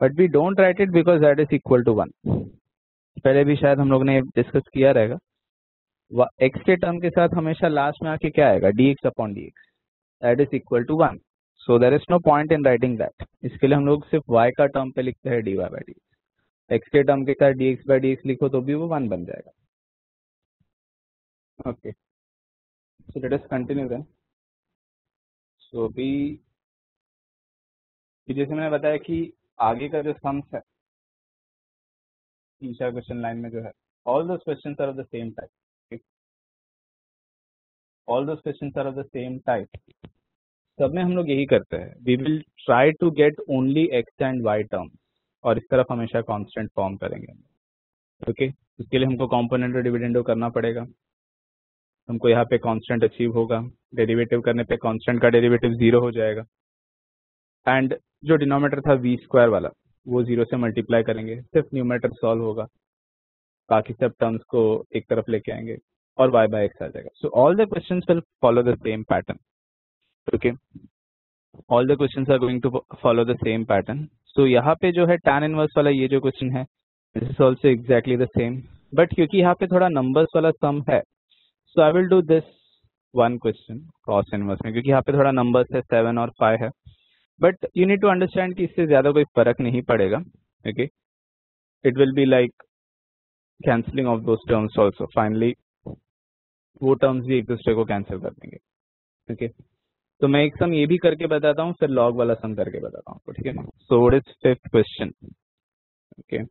but we don't write it because that is equal to 1। पहले भी शायद हम लोग ने डिस्कस किया रहेगा, x के टर्म के साथ हमेशा लास्ट में आके क्या आएगा, dx upon dx, that is equal to 1। So there is no point in writing that. इसके लिए हम लोग सिर्फ y का टर्म पे लिखते हैं dy बाई dx, x के टर्म के साथ dx बाई dx लिखो तो भी वो 1 बन जाएगा। Okay, so let us continue then. So भी जैसे मैंने बताया कि आगे का जो सम्स है 3-4 क्वेश्चन लाइन में जो है, all those questions are of the same type, all those questions are of the same type. सब में हम लोग यही करते हैं, we will try to get only x and y term, और इस तरफ हमेशा कांस्टेंट फॉर्म करेंगे। ओके, इसके लिए हमको कॉम्पोनेंट और डिविडेंडो करना पड़ेगा। हमको यहाँ पे कांस्टेंट अचीव होगा, डेरिवेटिव करने पे कांस्टेंट का डेरिवेटिव 0 हो जाएगा, एंड जो डिनोमिनेटर था v स्क्वायर वाला वो 0 से मल्टीप्लाई करेंगे, सिर्फ न्यूमरेटर सॉल्व होगा, बाकी सब टर्म्स को एक तरफ लेके आएंगे और y बाय x आ जाएगा। So all the questions will follow the same pattern. Okay, all the questions are going to follow the same pattern. So यहाँ पे जो है tan इनवर्स वाला ये जो क्वेश्चन है, this is also exactly the same, but क्योंकि यहाँ पे थोड़ा नंबर्स वाला सम है, so I will do this one question cos inverse में, क्योंकि यहाँ पे थोड़ा नंबर्स है 7 और 5 है, but you need to understand कि इससे ज्यादा कोई फर्क नहीं पड़ेगा। Okay, it will be like cancelling off those terms also, finally वो टर्म्स भी एक दूसरे को कैंसिल कर देंगे। ओके, तो मैं एक सम ये भी करके बताता हूँ, फिर लॉग वाला सम करके बताता हूँ, ठीक है ना। So what is fifth question. Okay,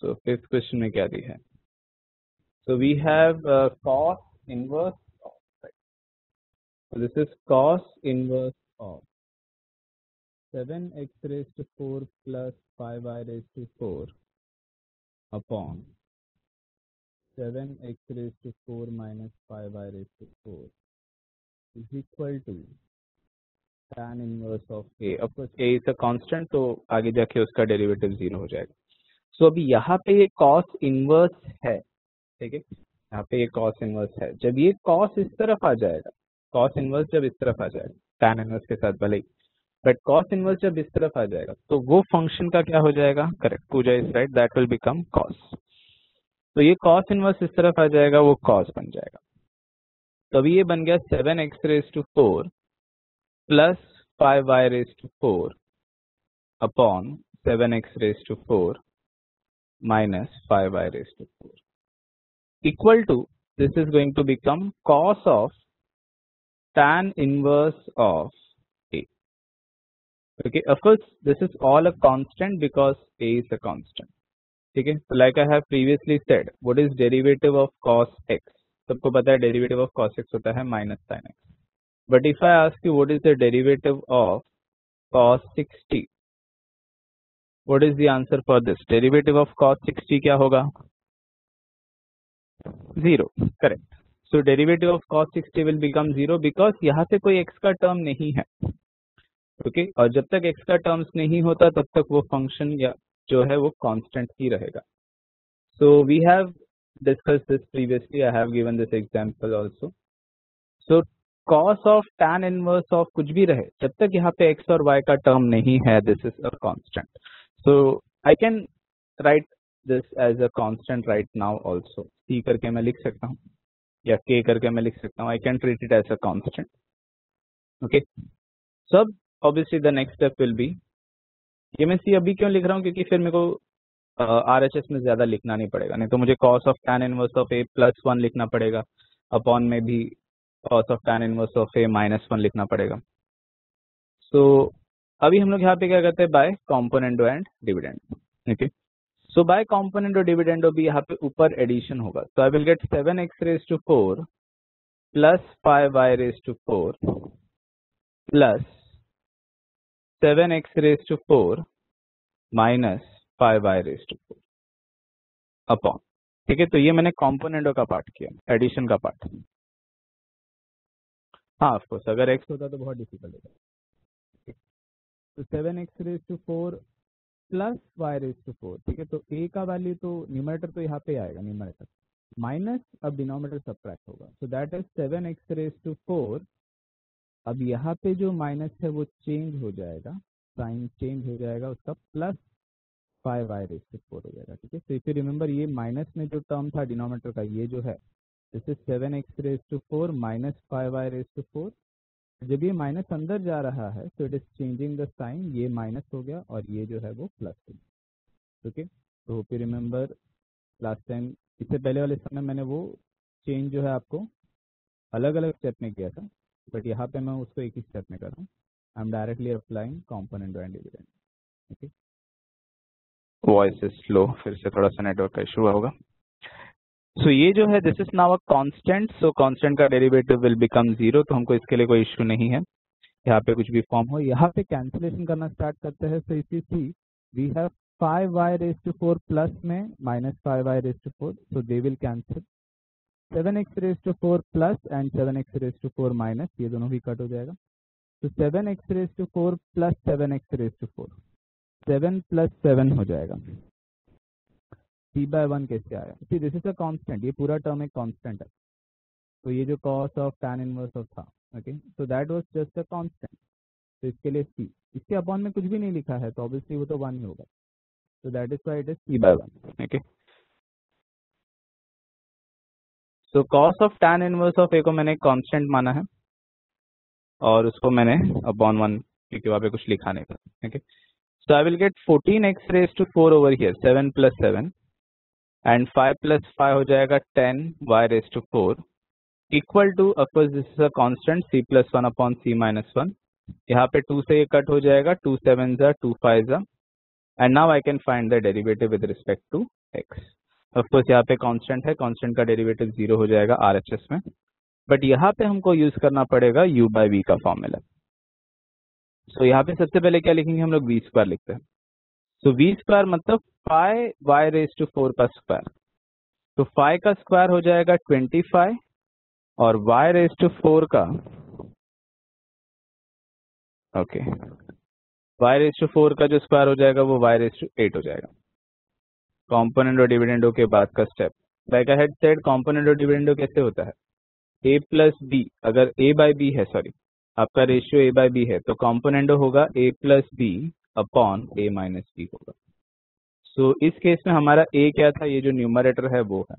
so fifth question में क्या दी है, so we have cos inverse of, right? So this is cos inverse of 7x raised to 4 plus 5y raised to 4 upon 7x raised to 4 minus 5y raised to 4 is equal to tan inverse of a। Of course a is a constant, तो आगे जाके उसका derivative 0 हो जाएगा। सो अभी यहाँ पे ये cos इनवर्स है, ठीक है, यहाँ पे ये cos इनवर्स है। जब ये cos इस तरफ आ जाएगा, cos इनवर्स जब इस तरफ आ जाएगा tan इनवर्स के साथ भले ही, बट cos इनवर्स जब इस तरफ आ जाएगा तो वो फंक्शन का क्या हो जाएगा, correct, Pooja is right, that will become cos। तो ये cos इनवर्स इस तरफ आ जाएगा, वो cos बन जाएगा। तो अभी ये बन गया 7x raised to 4 plus 5y raised to 4 upon 7x raised to 4 minus 5y raised to 4 equal to, this is going to become cos of tan inverse of a। Okay, of course this is all a constant because a is a constant, ठीक है। So like I have previously said, what is derivative of cos x, सबको पता है derivative of cos x होता है minus sin x, but if I ask you what is the derivative of cos 60, what is the answer for this, derivative of cos 60 क्या होगा, 0, correct. So derivative of cos 60 will become 0 because यहाँ पे कोई x का term नहीं है। Okay, और जब तक x का टर्म्स नहीं होता तब तक वो फंक्शन या जो है वो कांस्टेंट ही रहेगा। So we have discussed this previously, I have given this example also. So cos of tan inverse of कुछ भी रहे, जब तक यहाँ पे x और y का टर्म नहीं है, this is a constant. So I can write this as a constant right now also, c करके मैं लिख सकता हूँ या k करके मैं लिख सकता हूँ, I can treat it as a constant. Okay, so obviously the next step will be, ये मैं c अभी क्यों लिख रहा हूँ, क्योंकि फिर मेरे को RHS में ज्यादा लिखना नहीं पड़ेगा, नहीं तो मुझे cos of tan inverse of a plus 1 लिखना पड़ेगा, अपॉन में भी cos of tan inverse of a minus 1 लिखना पड़ेगा। सो अभी हम लोग यहाँ पे क्या करते हैं, by componendo and dividend. Okay, so by componendo dividendo भी यहाँ पे ऊपर एडिशन होगा, तो I will get 7x raised to 4 plus 5y raised to 4 plus 7x raised to 4 minus 5y raised to 4 upon, ठीक है। तो ये मैंने कॉम्पोनेंटो का पार्ट किया, एडिशन का पार्ट। हाँ ऑफ कोर्स अगर x होता तो बहुत डिफिकल्ट होता। तो 7x⁴ प्लस y⁴, ठीक है। तो a का वैल्यू तो न्यूमरेटर तो यहाँ पे आएगा, न्यूमरेटर माइनस अब डिनोमिनेटर सब्ट्रैक्ट होगा, सो दैट इज 7x⁴। अब यहाँ पे जो माइनस है वो चेंज हो जाएगा, साइन चेंज हो जाएगा उसका, प्लस 5y⁴ हो जाएगा, ठीक है। तो इफ यू रिमेंबर ये माइनस में जो टर्म था डिनोमिनेटर का, ये जो है this is 7x⁴ minus 5y⁴। जब ये माइनस अंदर जा रहा है तो it is changing the sign, ये माइनस हो गया और ये जो है वो प्लस हो गया, ओके। तो hope you remember last time, इससे पहले वाले समय मैंने वो चेंज जो है आपको अलग अलग स्टेप में किया था, बट यहाँ पे मैं उसको एक ही स्टेप में कर रहा हूँ। I am directly applying component and dividend, okay. Voice is slow, फिर से थोड़ा सा नेटवर्क का इशू होगा। सो ये जो है this is now a constant, so constant का डेरिवेटिव विल बिकम 0, तो हमको इसके लिए कोई इशू नहीं है, यहाँ पे कुछ भी फॉर्म हो। यहाँ पे कैंसिलेशन करना स्टार्ट करते हैं, so if you see we have 5y⁴ plus में minus 5y⁴, so they will cancel. 7x⁴ plus and 7x⁴ minus, ये दोनों भी कट हो जाएगा। तो 7x⁴ प्लस 7x⁴, 7 प्लस 7 हो जाएगा। c/1 कैसे आया? सी दिस इज अ कांस्टेंट, ये पूरा टर्म एक कांस्टेंट है, तो ये जो cos of tan inverse of था, ओके, तो that was just a constant, तो इसके लिए c, इसके अपॉन में कुछ भी नहीं लिखा है तो ऑब्वियसली वो तो 1 ही होगा, तो that is why it is c/1, okay. So cos of tan inverse of a को मैंने कांस्टेंट माना है और उसको मैंने अपॉन 1, क्योंकि वहाँ पे कुछ लिखा नहीं था, okay. So I will get 14x⁴ over here, 7 plus 7 and 5 plus 5 हो जाएगा 10y⁴, equal to, of course this is a constant, c plus 1 upon c minus 1। यहाँ पे 2 से ये कट हो जाएगा, 2 7 जा 2 5 जा, and now I can find the derivative with respect to x। Of course यहाँ पे कांस्टेंट है, कांस्टेंट का डेरिवेटिव 0 हो जाएगा RHS में, बट यहाँ पे हमको यूज करना पड़ेगा u/v का फॉर्मूला। सो यहाँ पे सबसे पहले क्या लिखेंगे हम लोग, v² लिखते हैं। सो v² मतलब 5y⁴ का स्क्वायर, तो 5 का स्क्वायर हो जाएगा 25 और y⁴ का, ओके, y⁴ का जो स्क्वायर हो जाएगा वो y⁸ हो जाएगा। कॉम्पोनेंट और डिविडेंडो के बाद का step, like I had said, component और डिविडेंडो कैसे होता है, a प्लस बी, अगर a/b है, सॉरी आपका रेशियो a/b है, तो कॉम्पोनेंडो होगा a plus b upon a minus b होगा। सो इस केस में हमारा a क्या था, ये जो न्यूमरेटर है वो है,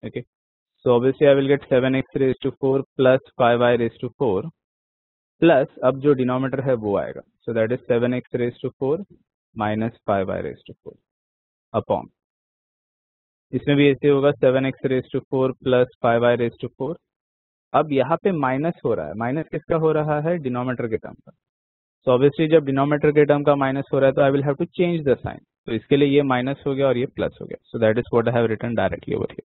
okay. So obviously I will gate 7x⁴ plus 5y⁴, plus अब जो डिनोमिनेटर है वो आएगा, सो that is 7x⁴ minus 5y⁴, upon, इसमें भी ऐसे होगा 7x⁴ प्लस 5y⁴। अब यहाँ पे माइनस हो रहा है, माइनस किसका हो रहा है, डिनोमिनेटर के टर्म का। सो ऑब्वियसली जब डिनोमिनेटर के टर्म का माइनस हो रहा है तो I will have to change the sign, तो इसके लिए ये माइनस हो गया और ये प्लस हो गया, so that is what I have written directly over here,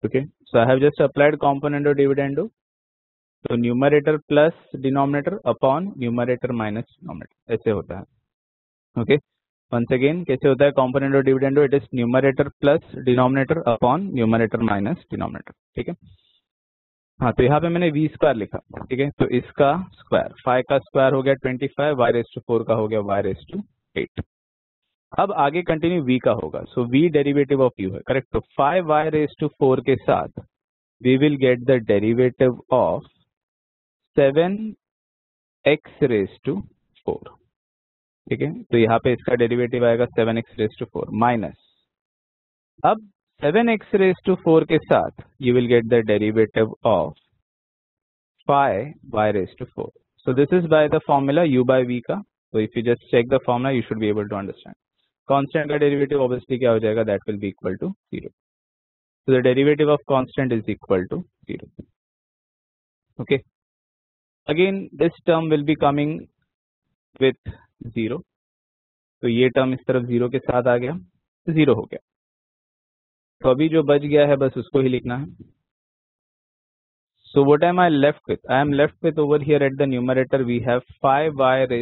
okay. So I have just applied component और डिविडेंडो, तो numerator plus denominator upon numerator minus denominator, ऐसे होता है, ओके। वंस अगेन कैसे होता है कॉम्पोनेंट और dividendo, it is numerator plus denominator upon numerator minus denominator, ठीक है। हाँ, तो यहाँ पे मैंने v² लिखा, ठीक है, तो इसका स्क्वायर, 5 का स्क्वायर हो गया 25, y⁴ का हो गया y⁸। अब आगे कंटिन्यू v का होगा, so v derivative of u है, करेक्ट। तो 5y⁴ के साथ we will get the derivative of 7x⁴, ठीक है। तो यहाँ पे इसका डेरिवेटिव आएगा 7x⁴ माइनस, अब 7x⁴ के साथ you will get the derivative of 5y⁴. So this is by the formula u/v का, so if you just check the formula you should be able to understand. Constant का derivative obviously क्या हो जाएगा, that will be equal to 0. So the derivative of constant is equal to 0. Okay. Again this term will be coming with 0. तो ये term इस तरफ 0 के साथ आ गया, 0 हो गया। तो अभी जो बच गया है बस उसको ही लिखना है। So what am I left with? I am left with over here at the numerator we have 5y⁴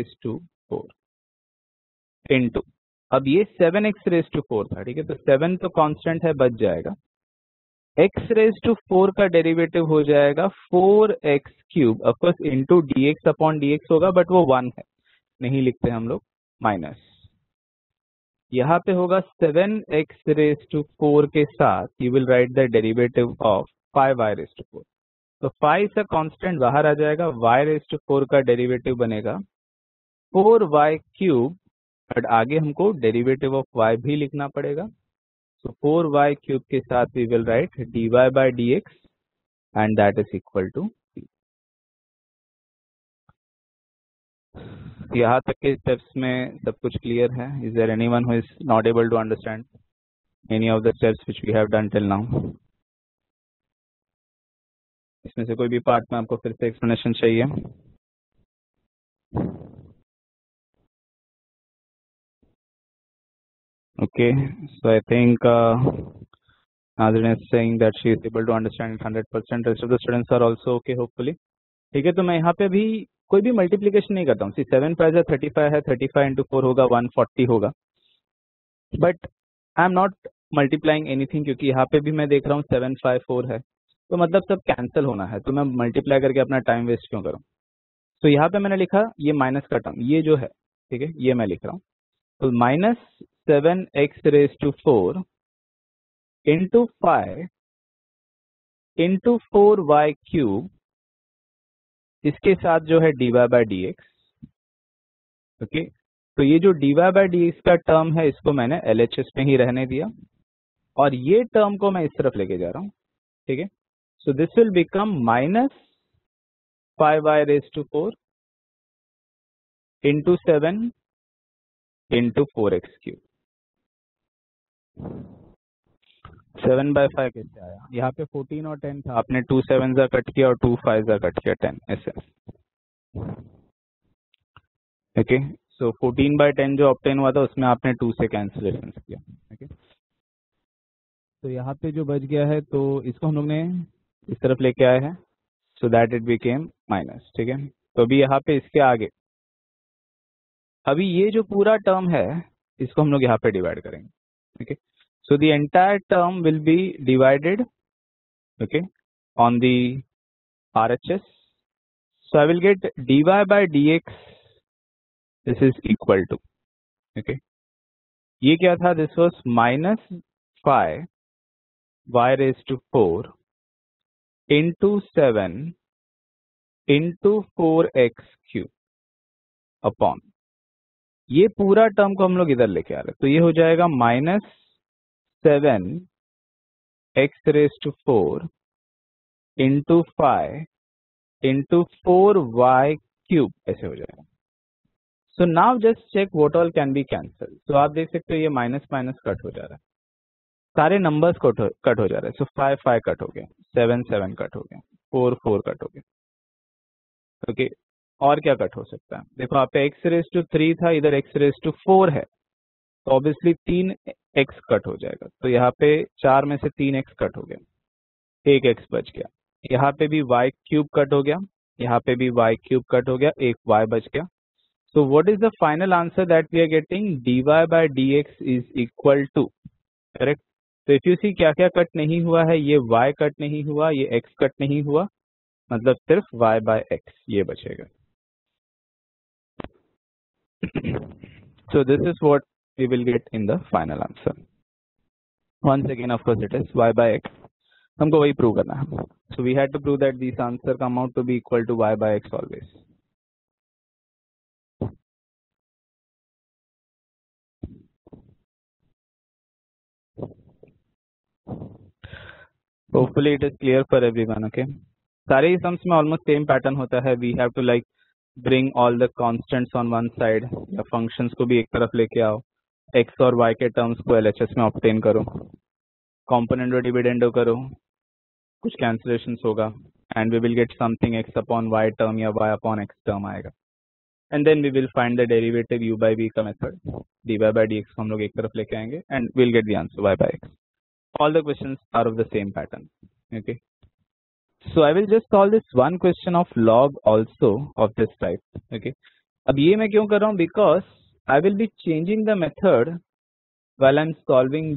into, अब ये 7x⁴ था, ठीक है, तो 7 तो कांस्टेंट है, बच जाएगा, x रेज टू 4 का डेरिवेटिव हो जाएगा 4x cube, of course into dx upon dx होगा, बट वो 1 है, नहीं लिखते हम लोग, माइनस यहाँ पे होगा 7x रेज टू 4 के साथ you will write the derivative of 5y raise to 4। तो 5 से कांस्टेंट बाहर आ जाएगा, y रेज टू 4 का डेरिवेटिव बनेगा 4y क्यूब, बट आगे हमको डेरिवेटिव ऑफ y भी लिखना पड़ेगा। So 4y क्यूब के साथ we will write dy by dx and that is equal to c। यहाँ तक के स्टेप्स में सब कुछ क्लियर है? Is there anyone who is not able to understand any of the steps which we have done till now? इसमें से कोई भी पार्ट में आपको फिर से एक्सप्लेनेशन चाहिए? Okay, so I think Nazrin is saying that she is able to understand it 100%. Rest of the students are also okay, hopefully. ठीक है, तो मैं यहाँ पे भी कोई भी मल्टीप्लीकेशन नहीं करता हूँ। 7 5 35 है, 35 इंटू 4 होगा 140 होगा, but I am not multiplying anything, क्योंकि यहाँ पे भी मैं देख रहा हूँ 7 5 4 है, तो मतलब सब कैंसिल होना है, तो मैं मल्टीप्लाई करके अपना टाइम वेस्ट क्यों करूँ। तो यहाँ पे मैंने लिखा ये माइनस का टर्म, ये जो है, ठीक है, ये मैं लिख रहा हूँ, तो minus 7x raise to 4 into 5 into 4y cube, इसके साथ जो है dy बाय dx। ओके, तो ये जो dy बाय dx का टर्म है इसको मैंने LHS में ही रहने दिया, और ये टर्म को मैं इस तरफ लेके जा रहा हूँ, ठीक है। So this will become minus 5y raise to 4 into 7 into 4x cube. 7 by 5 कैसे आया? यहाँ पे 14 और 10 था, आपने 2 7 जा कट किया और 2 5 जा कट किया 10, ऐसे। ओके, सो 14 बाय 10 जो ऑब्टेन हुआ था उसमें आपने 2 से कैंसिलेशन किया। ओके, तो यहाँ पे जो बच गया है तो इसको हम लोग ने इस तरफ लेके आए हैं, so that it became minus. ठीक है, तो अभी यहाँ पे इसके आगे अभी ये जो पूरा टर्म है इसको हम लोग यहाँ पे डिवाइड करेंगे। Okay, so the entire term will be divided, okay, on the RHS. So I will get dy by dx, this is equal to, okay, ये क्या था? This was minus 5 y raised to 4 into 7 into 4x cube upon, ये पूरा term को हम लोग इधर लेके आ रहे हैं, तो ये हो जाएगा minus 7 x raised to 4 into 5 into 4y cube, ऐसे हो जाएगा। So now just check what all can be cancel. तो आप देख सकते हो ये माइनस माइनस कट हो जा रहा है, सारे नंबर्स कट हो जा रहे हैं। सो 5 5 कट हो गया, 7 7 कट हो गया, 4 4 कट हो गया। ओके, और क्या कट हो सकता है? देखो आप पे x रेज टू 3 था, इधर x रेज टू 4 है, तो ऑब्वियसली 3x कट हो जाएगा, तो यहाँ पे 4 में से 3x कट हो गया, 1x बच गया। यहाँ पे भी y क्यूब कट हो गया, यहाँ पे भी y क्यूब कट हो गया, एक y बच गया। So what is the final answer that we are getting? dy by dx is equal to, correct? तो if you see क्या क्या कट नहीं हुआ है, ये y कट नहीं हुआ, ये x कट नहीं हुआ, मतलब सिर्फ y by x ये बचेगा। So this is what we will get in the final answer. Once again, of course, it is y by x. हमको वही प्रूव करना है। So we had to prove that this answer come out to be equal to y by x always. Hopefully it is clear for everyone. Okay, सारे ही sums में almost same pattern होता है। We have to like bring all the constants on one side, या functions को भी एक तरफ लेके आओ, एक्स और वाई के टर्म्स को एलएचएस में ऑब्टेन करो, कॉम्पोनेंट और डिविडेंडो करो, कुछ कैंसिलेशंस होगा, and we will get something x upon y term या वाई अपॉन एक्स टर्म आएगा, and then we will find the derivative u by v का method, d y by d x को हम लोग एक तरफ लेके आएंगे and will get the answer y by x. All the questions are of the same pattern. Okay, so I will just solve this one question of log also of this type. Okay, अब ये मैं क्यों कर रहा हूँ? Because I will be changing the method while I'm solving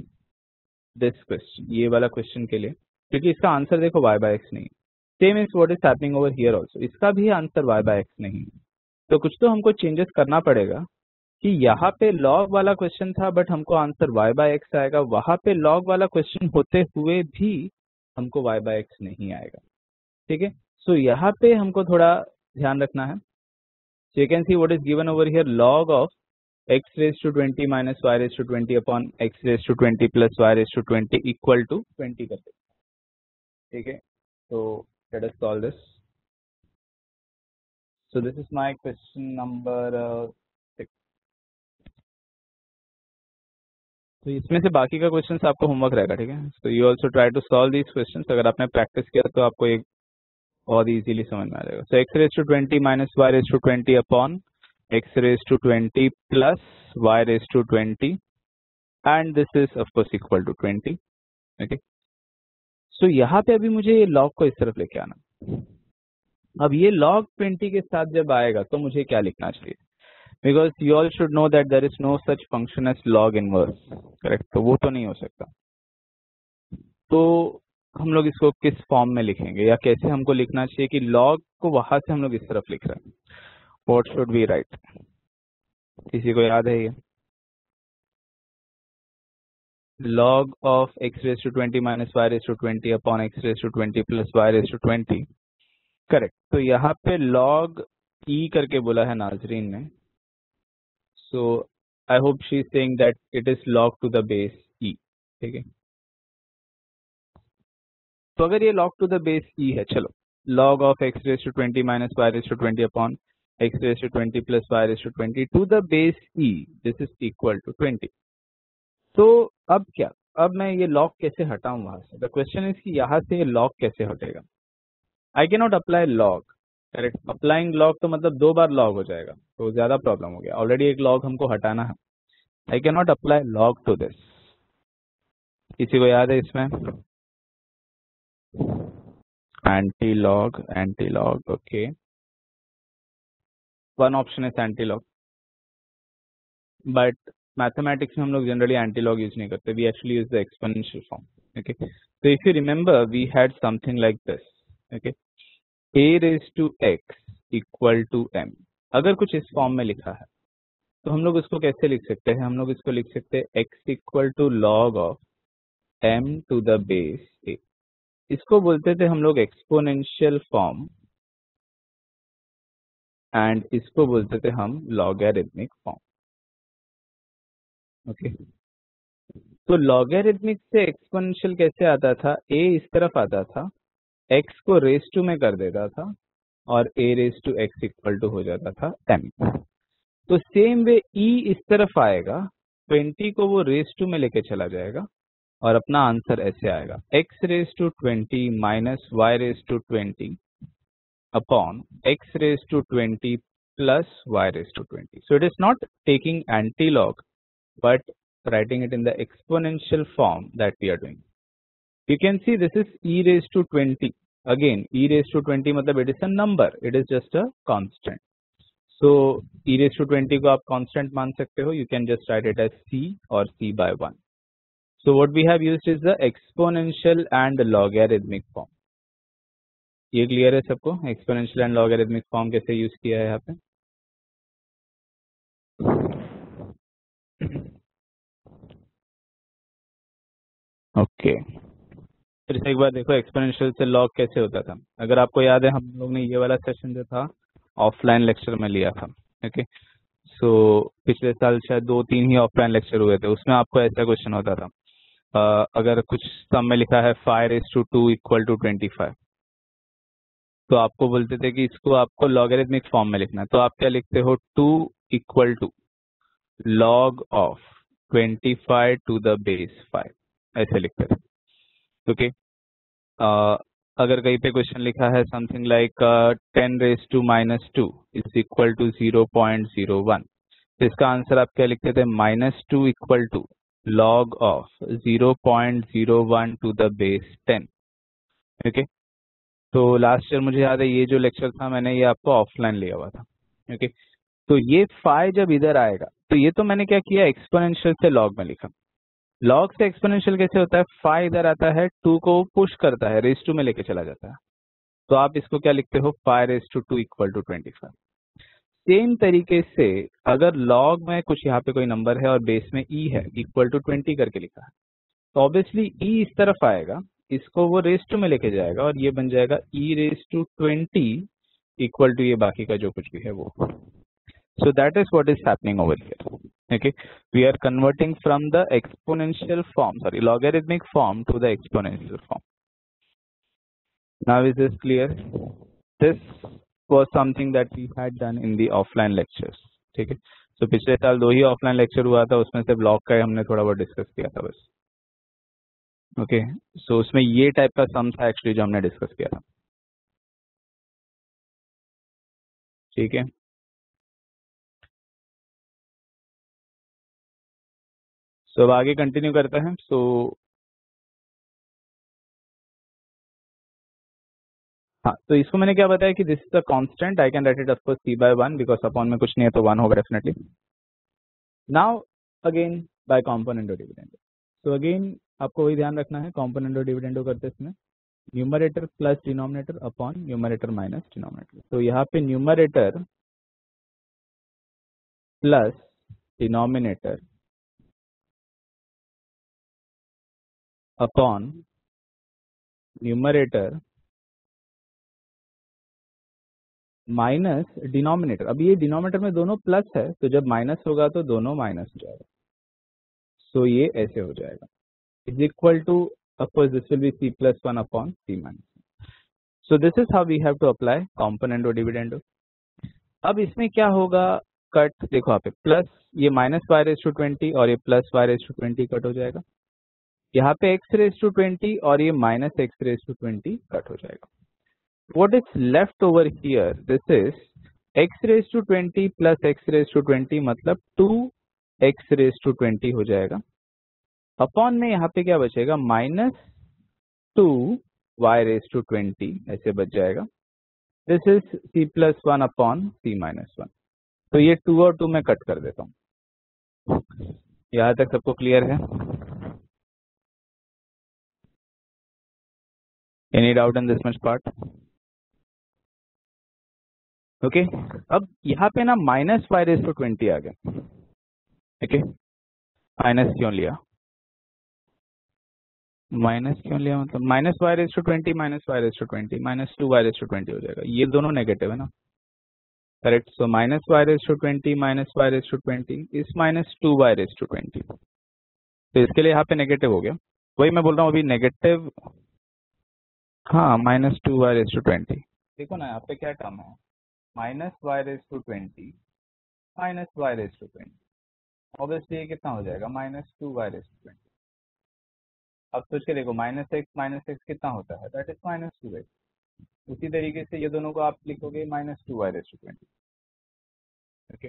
this question, ये वाला question के लिए क्योंकि इसका आंसर देखो y बाय एक्स नहीं है। Same is what is happening over here also, इसका भी आंसर y बाय एक्स नहीं है। तो कुछ तो हमको चेंजेस करना पड़ेगा कि यहाँ पे लॉग वाला क्वेश्चन था बट हमको आंसर y बाय एक्स आएगा, वहां पे लॉग वाला क्वेश्चन होते हुए भी हमको y बाय एक्स नहीं आएगा। ठीक है, सो यहाँ पे हमको थोड़ा ध्यान रखना है। So you can see what is given over here, log of x raised to 20 minus y raised to 20 upon x raised to 20 plus y raised to 20 equal to 20 करते। ठीक है, so let us solve this. So this is my question number 6. तो इसमें से बाकी का question आपको homework रहेगा। ठीक है, so you also try to solve these questions. अगर आपने प्रैक्टिस किया तो आपको एक बहुत इजीली समझ में आ जाएगा। So x raised to 20 minus y raised to 20 upon x raised to 20 plus y raised to 20 and this is of course equal to 20. Okay. So यहाँ पे अभी मुझे ये log को इस तरफ लेके आना। अब ये log 20 के साथ जब आएगा तो मुझे क्या लिखना चाहिए? Because you all should know that there is no such function as log inverse, correct? तो वो तो नहीं हो सकता। तो हम लोग इसको किस फॉर्म में लिखेंगे या कैसे हमको लिखना चाहिए कि log को वहां से हम लोग इस तरफ लिख रहे हैं? What should we write? किसी को याद है ये? Log of x raised to 20 minus y raised to 20 upon x raised to 20 plus y raised to 20, correct. तो यहाँ पे log e करके बोला है नाजरीन ने, so I hope she is saying that it is log to the base e। ठीक है, तो अगर ये log to the base e है, चलो log of x raised to 20 minus y raised to 20 upon x raised to 20 plus y raised to 20 to the base e, this is equal to 20। तो अब क्या, अब मैं ये log कैसे हटाऊं वहां से? द क्वेश्चन इज कि यहाँ से ये log कैसे हटेगा? आई can not apply log, correct. Applying log तो मतलब दो बार log हो जाएगा, तो ज्यादा प्रॉब्लम हो गया। ऑलरेडी एक log हमको हटाना है। I can not apply log to this. किसी को याद है इसमें? Anti log, okay. One option is anti log, but mathematics में हम लोग जनरली एंटी लॉग यूज नहीं करते, we actually use the exponential form. Okay, तो if you remember we had something like this. Okay, a raise to x equal to m। अगर कुछ इस form में लिखा है तो हम लोग इसको कैसे लिख सकते हैं? हम लोग इसको लिख सकते हैं x equal to log of m to the base a। इसको बोलते थे हम लोग एक्सपोनेंशियल फॉर्म एंड इसको बोलते थे हम लॉगरिथमिक फॉर्म। ओके, तो लॉगरिथमिक से एक्सपोनेंशियल कैसे आता था? a इस तरफ आता था, x को रेज टू में कर देता था और a raise to x equal to हो जाता था m। तो सेम वे e इस तरफ आएगा, 20 को वो रेज टू में लेके चला जाएगा और अपना आंसर ऐसे आएगा, x raise to 20 minus y raise to 20 upon x raise to 20 plus y raise to 20। So it is not taking anti-log but writing it in the exponential form that we are doing. You can see this is e raised to 20. Again, e raised to 20 मतलब it is a number, it is just a constant. So e raised to 20 को आप constant मान सकते हो, you can just write it as c or c by 1. So what we have used is the exponential and logarithmic form. ये clear है सबको? Exponential and logarithmic form कैसे use किया है यहाँ पे? ओके, फिर से एक बार देखो एक्सपोनेंशियल से लॉग कैसे होता था। अगर आपको याद है हम लोग ने ये वाला सेशन जो था ऑफलाइन लेक्चर में लिया था। ओके, सो पिछले साल शायद 2-3 ही ऑफलाइन लेक्चर हुए थे, उसमें आपको ऐसा क्वेश्चन होता था, अगर कुछ सम में लिखा है 5 raised to 2 इक्वल टू 25, तो आपको बोलते थे कि इसको आपको लॉगरिथमिक फॉर्म में लिखना है। तो आप क्या लिखते हो? 2 equal to log of 25 to the base 5, ऐसे लिखते थे। ओके, अगर कहीं पे क्वेश्चन लिखा है something like 10 raised to minus 2 is equal to 0.01, तो इसका आंसर आप क्या लिखते थे? -2 equal to log of 0.01 to the base 10। Okay, तो लास्ट ईयर मुझे याद है ये जो लेक्चर था मैंने ये आपको ऑफलाइन लिया हुआ था। ओके, तो ये 5 जब इधर आएगा तो ये तो मैंने क्या किया? एक्सपोनेंशियल से लॉग में लिखा। लॉग से एक्सपोनेंशियल कैसे होता है, फाइ इधर आता है, 2 को पुश करता है, रेस टू में लेके चला जाता है, तो आप इसको क्या लिखते हो, 5 raised to 2 equal to 25। Same तरीके से अगर लॉग में कुछ यहाँ पे कोई नंबर है और बेस में ई है, इक्वल टू 20 करके लिखा है, तो ऑब्वियसली ई इस तरफ आएगा, इसको वो रेस टू में लेके जाएगा और ये बन जाएगा ई रेस टू 20 इक्वल टू ये बाकी का जो कुछ भी है वो। So that is what is happening over here. Okay, we are converting from the exponential form, sorry, logarithmic form to the exponential form. Now is this clear? This was something that we had done in the offline lectures. ठीक है, so पिछले साल 2 ही offline lecture हुआ था, उसमें से block का हमने थोड़ा बहुत डिस्कस किया था बस। ओके, सो उसमें ये टाइप का सम था एक्चुअली जो हमने डिस्कस किया था। ठीक है, सो अब आगे कंटिन्यू करते हैं। सो हाँ, तो इसको मैंने क्या बताया कि this is a constant, I can write it of course c/1 because upon में कुछ नहीं है तो 1 होगा definitely. Now again by component और डिविडेंड। तो अगेन आपको वही ध्यान रखना है, कॉम्पोनेंट और डिविडेंड करते इसमें numerator plus denominator upon numerator minus denominator. तो यहाँ पे numerator plus denominator upon numerator minus denominator. अब ये डिनोमिनेटर में दोनों प्लस है, तो जब माइनस होगा तो दोनों माइनस हो जाएगा, सो ये ऐसे हो जाएगा, is equal to, of course this will be c+1 upon c minus। so this is how we have to apply component और dividend। अब इसमें क्या होगा, कट देखो यहाँ पे प्लस ये माइनस y raised to 20 और ये plus y raised to 20 cut हो जाएगा, यहाँ पे x raised to 20 और ये minus x raised to 20 cut हो जाएगा। what is left over here, this is x raised to 20 plus x raised to 20 मतलब 2x raised to 20 हो जाएगा, अपॉन में यहाँ पे क्या बचेगा, माइनस 2y raised to 20 ऐसे बच जाएगा। This is c+1 upon c minus 1। तो ये 2 और 2 में कट कर देता हूँ। यहाँ तक सबको क्लियर है? Any doubt in this much part? Okay, अब यहाँ पे ना माइनस y raised to 20 आ गया। ओके, माइनस क्यों लिया, माइनस क्यों लिया, मतलब minus y raised to 20 minus y raised to 20 minus 2y raised to 20 हो जाएगा, ये दोनों नेगेटिव है ना, correct. So minus y raised to 20 minus y raised to 20 इस माइनस 2y raised to 20, तो इसके लिए यहाँ पे नेगेटिव हो गया, वही मैं बोल रहा हूँ अभी नेगेटिव, हाँ माइनस 2y raised to 20। देखो ना यहाँ पे क्या टर्म है, minus y raised to 20 minus y raised to 20, obviously ये कितना हो जाएगा, माइनस 2y raised to 20। अब सोच के देखो माइनस एक्स कितना होता है, दैट इज माइनस 2x। उसी तरीके से ये दोनों को आप लिखोगे minus 2y raised to 20। Okay,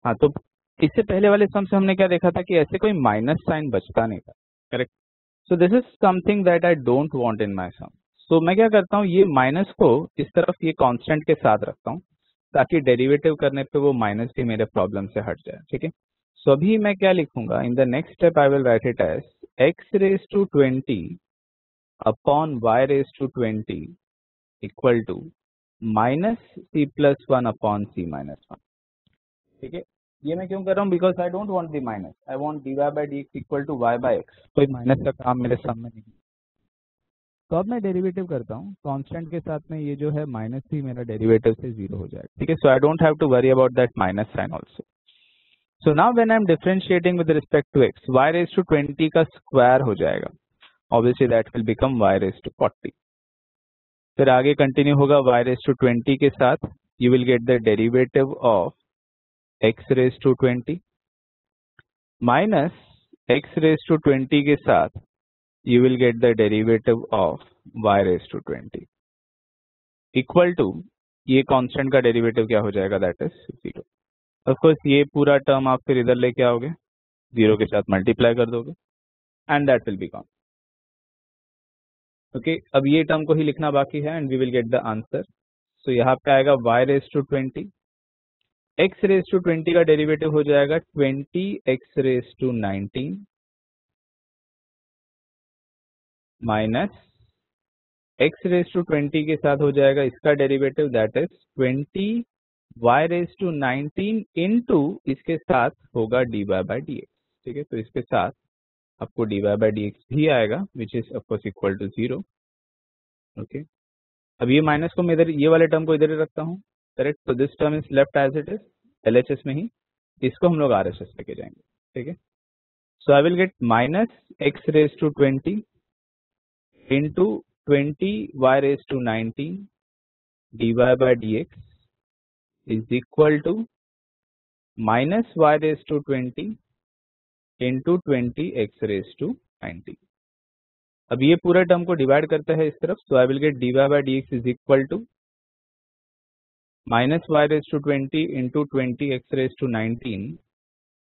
हाँ तो इससे पहले वाले सम से हमने क्या देखा था कि ऐसे कोई माइनस साइन बचता नहीं था, correct. So this is something that I don't want in my sum. So मैं क्या करता हूँ, ये माइनस को इस तरफ ये कांस्टेंट के साथ रखता हूँ ताकि डेरिवेटिव करने पे वो माइनस भी मेरे प्रॉब्लम से हट जाए। ठीक है, सो अभी मैं क्या लिखूंगा, in the next step I will write it as x raised to 20 upon y raised to 20 equal to minus c+1 upon c minus 1। ठीक है, ये मैं क्यों कर रहा हूँ, because I don't want the minus, I want dy by dx equal to y by x। कोई minus का काम मेरे सामने नहीं, तो अब मैं डेरिवेटिव करता हूँ कांस्टेंट के साथ में, ये जो है माइनस ही मेरा डेरिवेटिव से 0 हो जाएगा। ठीक है, so I don't have to worry about that minus sign also. So now when I am differentiating with respect to x, y raised to 20 का स्क्वायर हो जाएगा, obviously that will become y raised to 40। फिर आगे continue होगा y raised to 20 के साथ, you will get the derivative of x raised to 20 minus x raised to 20 के साथ you will get the derivative of y raised to 20 equal to, ये constant का derivative क्या हो जाएगा, दैट इज 0। ऑफ कोर्स ये पूरा टर्म आप फिर इधर लेके आओगे, 0 के साथ मल्टीप्लाई कर दोगे and that will be gone. Okay अब ये टर्म को ही लिखना बाकी है and we will get the answer. So यहाँ पे आएगा y raise to 20, x raise to 20 का डेरिवेटिव हो जाएगा 20x raise to 19 minus x raise to 20 के साथ हो जाएगा इसका derivative that is 20y raise to 19 into इसके साथ होगा dy बाई डी एक्स। ठीक है, तो इसके साथ आपको dy बाई डी एक्स भी आएगा which is of course equal to 0। Okay अब ये माइनस को मैं इधर ये वाले टर्म को इधर ही रखता हूँ, करेक्ट। तो this term is left as it is LHS में ही, इसको हम लोग आरएचएस लेके जाएंगे। ठीक है, so I will get minus x raise to 20 into 20y raise to 19 dy by d x is equal to minus y raise to 20 into 20x raise to 19। अब ये पूरा टर्म को डिवाइड करते हैं इस तरफ, so I will get dy by d x is equal to minus y raise to 20 into 20x raise to 19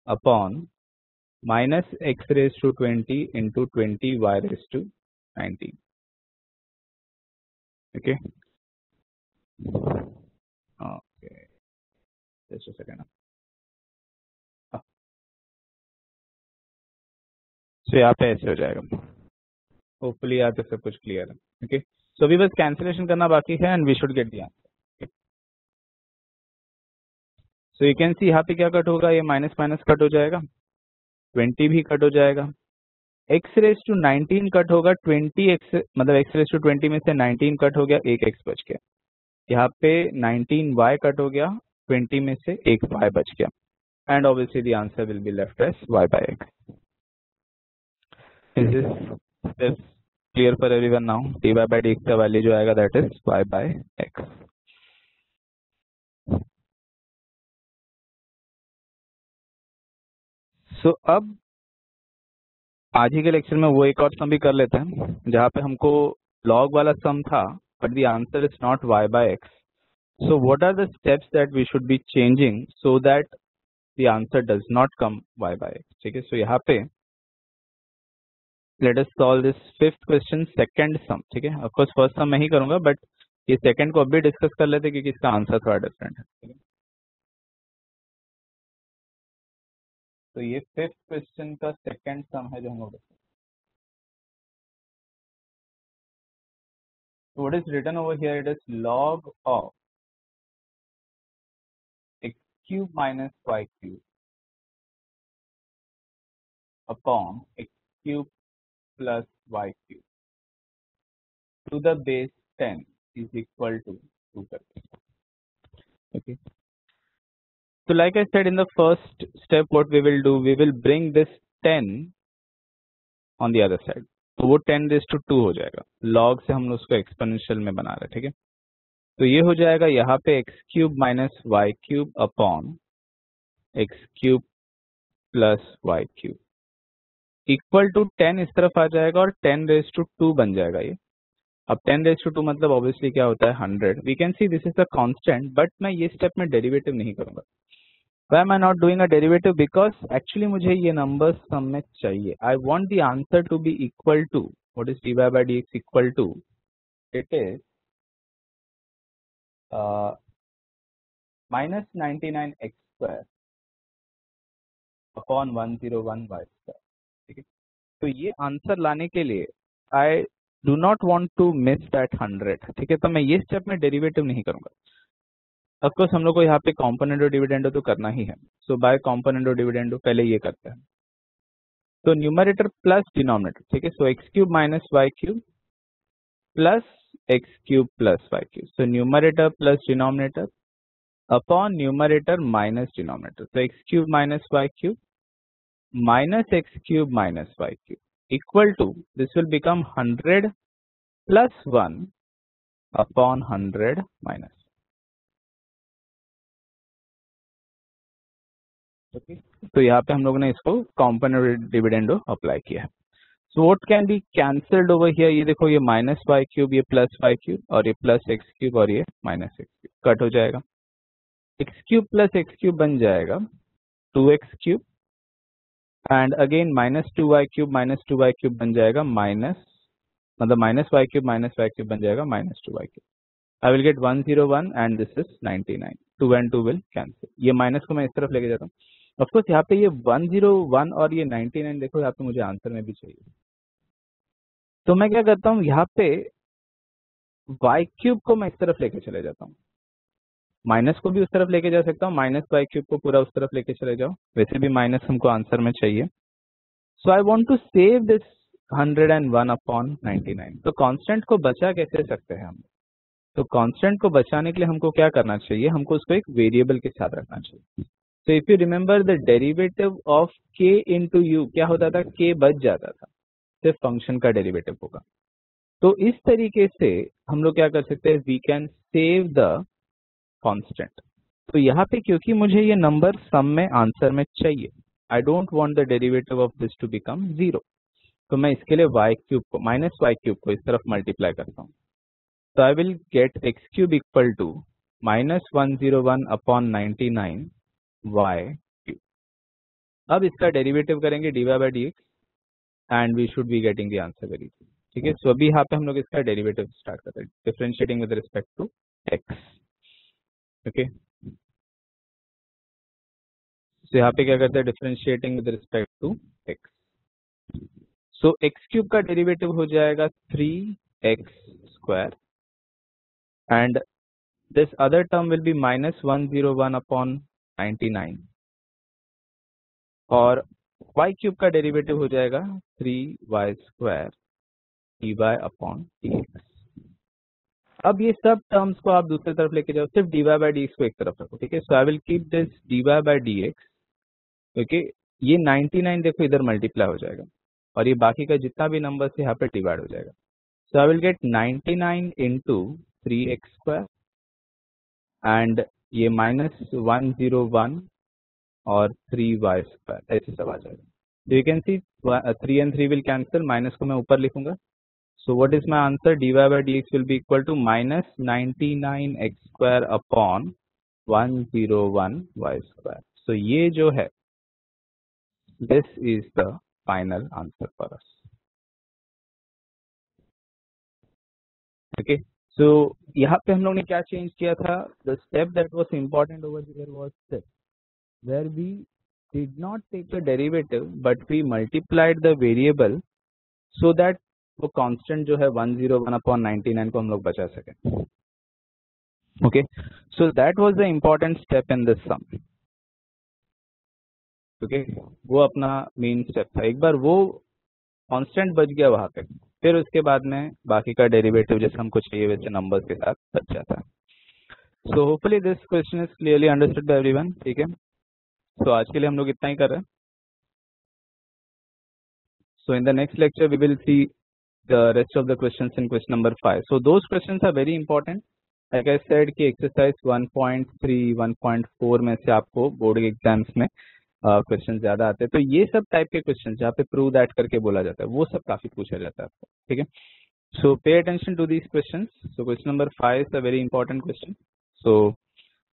upon minus x raise to 20 into 20y raise to 19। Okay okay just a second. So यहाँ पे ऐसे हो जाएगा, hopefully यहाँ पे सब कुछ clear है। ओके सो अभी बस कैंसिलेशन करना बाकी है and we should get the answer. So you can see यहाँ पे क्या कट होगा, ये माइनस माइनस कट हो जाएगा, 20 भी कट हो जाएगा, x रेज टू 19 कट होगा, 20x मतलब x रेज टू 20 में से 19 कट हो गया, एक x बच गया। यहाँ पे 19y कट हो गया, 20 में से एक y बच गया and obviously the answer will be left as y by x। Is this clear for everyone now? dy by dx का वैल्यू जो आएगा that is y by x। सो अब आज ही के लेक्चर में वो एक और सम भी कर लेते हैं जहाँ पे हमको log वाला सम था but the answer is not y by x। So what are the steps that we should be changing so that the answer does not come y by x। ठीक है, सो यहाँ पे let us solve this fifth question second sum. ठीक है, of course first सम मैं ही करूंगा but ये second को अभी डिस्कस कर लेते क्योंकि इसका आंसर थोड़ा डिफरेंट है। ठीक है, तो ये फिफ्थ क्वेश्चन का सेकंड सम है जो हम लोग what is written over here, it is log of x cube minus y cube upon x cube plus y cube to the base 10 is equal to 2 करके। Okay, so like I said in the first step what we will do, we will bring this 10 on the other side, तो वो 10 raised to 2 हो जाएगा, log से हम उसको exponential में बना रहे हैं। ठीक है, तो ये हो जाएगा यहाँ पे x cube minus y cube upon x cube plus y cube equal to 10 इस तरफ आ जाएगा और 10 रेज टू 2 बन जाएगा ये। अब 10 रेज टू 2 मतलब ऑब्वियसली क्या होता है 100। We can see this is the constant but मैं ये स्टेप में डेरिवेटिव नहीं करूंगा। Why am I not doing a derivative? Because actually मुझे ये numbers सम में चाहिए। I want the answer to be equal to, what is dy by dx equal to? It is minus 99x square upon 101 y square। ठीक है, तो ये answer लाने के लिए I do not want to miss that 100। ठीक है, तो मैं ये स्टेप में डेरिवेटिव नहीं करूंगा। ऑफकोर्स हम लोग को यहाँ पे कॉम्पोनेंट और डिविडेंडो तो करना ही है, सो बाय कॉम्पोनेंट और डिविडेंडो पहले ये करते हैं। तो न्यूमरेटर प्लस डिनोमिनेटर। ठीक है, so x cube minus y cube plus x cube plus y cube, so numerator plus denominator upon numerator minus denominator, तो x cube minus y cube minus x cube minus y cube equal to this will become 100 plus 1 upon 100 minus. Okay, तो यहाँ पे हम लोगों ने इसको component dividendo apply किया है। So what can be cancelled over here, ये देखो ये माइनस वाई क्यूब, ये प्लस वाई क्यूब और ये प्लस एक्स क्यूब और ये माइनस एक्स क्यूब कट हो जाएगा। X cube plus x cube बन जाएगा 2x cube and again minus 2y cube बन जाएगा माइनस मतलब -y³ बन जाएगा -2y³. I will get 101 and this is 99. 2 and 2 will cancel. ये माइनस को मैं इस तरफ लेके जाता हूँ. ऑफ कोर्स यहाँ पे ये 101 और ये 99 देखो यहाँ पे मुझे आंसर में भी चाहिए. तो मैं क्या करता हूँ, यहाँ पे y³ को मैं इस तरफ लेके चले जाता हूँ. माइनस को भी उस तरफ लेके जा सकता हूँ, -y³ को पूरा उस तरफ लेके चले जाओ. वैसे भी माइनस हमको आंसर में चाहिए. So I want to save this 101/99. तो कांस्टेंट को बचा कैसे सकते हैं हम? तो कांस्टेंट को बचाने के लिए हमको क्या करना चाहिए, हमको उसको एक वेरिएबल के साथ रखना चाहिए. तो if you remember the derivative of k into you क्या होता था, k बच जाता था, सिर्फ फंक्शन का डेरिवेटिव होगा. तो इस तरीके से हम लोग क्या कर सकते हैं, we can save the constant. तो यहाँ पे क्योंकि मुझे ये नंबर सम में आंसर में चाहिए, I don't want the derivative of this to become 0. तो मैं इसके लिए y³ को -y³ को इस तरफ मल्टीप्लाई करता हूँ. So I will get x³ equal to -101/99 y³. अब इसका डेरिवेटिव करेंगे dy/dx and we should be getting the answer very soon. ठीक है. सो अभी यहाँ पे हम लोग इसका डेरिवेटिव स्टार्ट करते हैं, differentiating with respect to x. Okay. So यहाँ पे क्या करते हैं, differentiating with respect to x. So x³ का डेरिवेटिव हो जाएगा 3x² and this other term will be -101/99 और y³ का डेरिवेटिव हो जाएगा 3y² dy/dx. अब ये सब टर्म्स को आप दूसरी तरफ लेके जाओ, सिर्फ dy/dx को एक तरफ रखो. ठीक है. So I will keep this dy/dx. Okay. ये 99 देखो इधर मल्टीप्लाई हो जाएगा और ये बाकी का जितना भी नंबर से यहाँ पे डिवाइड हो जाएगा. So I will get 99 into 3x² and ये -101 और 3y², ऐसे सब आ जाएगा. तो you can see 3 and 3 will cancel, minus को मैं ऊपर लिखूंगा. So what is my answer, dy/dx will be equal to -99x²/101y². So ये जो है, this is the final answer for us. Okay. So यहाँ पे हम लोग ने क्या चेंज किया था, the step that was important over here was this, where we did not take the derivative but we multiplied the variable so that वो constant जो है 101/99 को हम लोग बचा सके. Okay. So that was the important step in this sum. Okay. वो अपना मेन स्टेप था. एक बार वो कांस्टेंट बच गया वहां पे, फिर उसके बाद में बाकी का डेरिवेटिव जैसे हमको चाहिए वैसे नंबर्स के साथ बच जाता है. So hopefully this question is clearly understood by everyone. ठीक है. तो आज के लिए हम लोग इतना ही कर रहे हैं. So in the next lecture we will see the rest of the questions in question number 5. So those questions are very important. Like I said कि एक्सरसाइज 1.3 1.4 में से आपको बोर्ड के एग्जाम्स में क्वेश्चन ज्यादा आते हैं. तो ये सब टाइप के क्वेश्चन जहाँ पे प्रूव दैट करके बोला जाता है, वो सब काफी पूछा जाता है आपको. ठीक है. So pay attention to these questions. So question number 5 is a very important question. So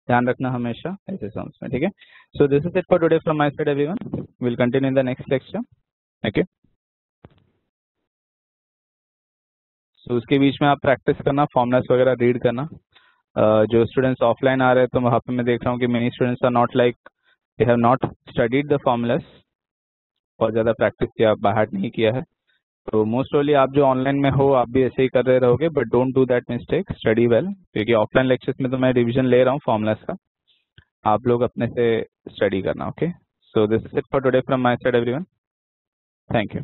ध्यान रखना हमेशा ऐसे सम्स में. ठीक है. So this is it for today from my side everyone. Will continue in the next lecture. Okay. So उसके बीच में आप प्रैक्टिस करना, फॉर्मुलास वगैरह रीड करना. जो स्टूडेंट्स ऑफलाइन आ रहे हैं तो वहाँ पे मैं देख रहा हूँ कि many students are not like they have not studied the formulas. और ज़्यादा प्रैक्टिस किया, बाहर नहीं किया है. तो मोस्ट प्रोबेबली आप जो ऑनलाइन में हो आप भी ऐसे ही कर रहे रहोगे, but don't do that mistake. Study well, क्योंकि ऑफलाइन लेक्चर्स में तो मैं रिविजन ले रहा हूँ फॉर्मुलास का, आप लोग अपने से स्टडी करना. Okay. So this is it for today from my side everyone. Thank you.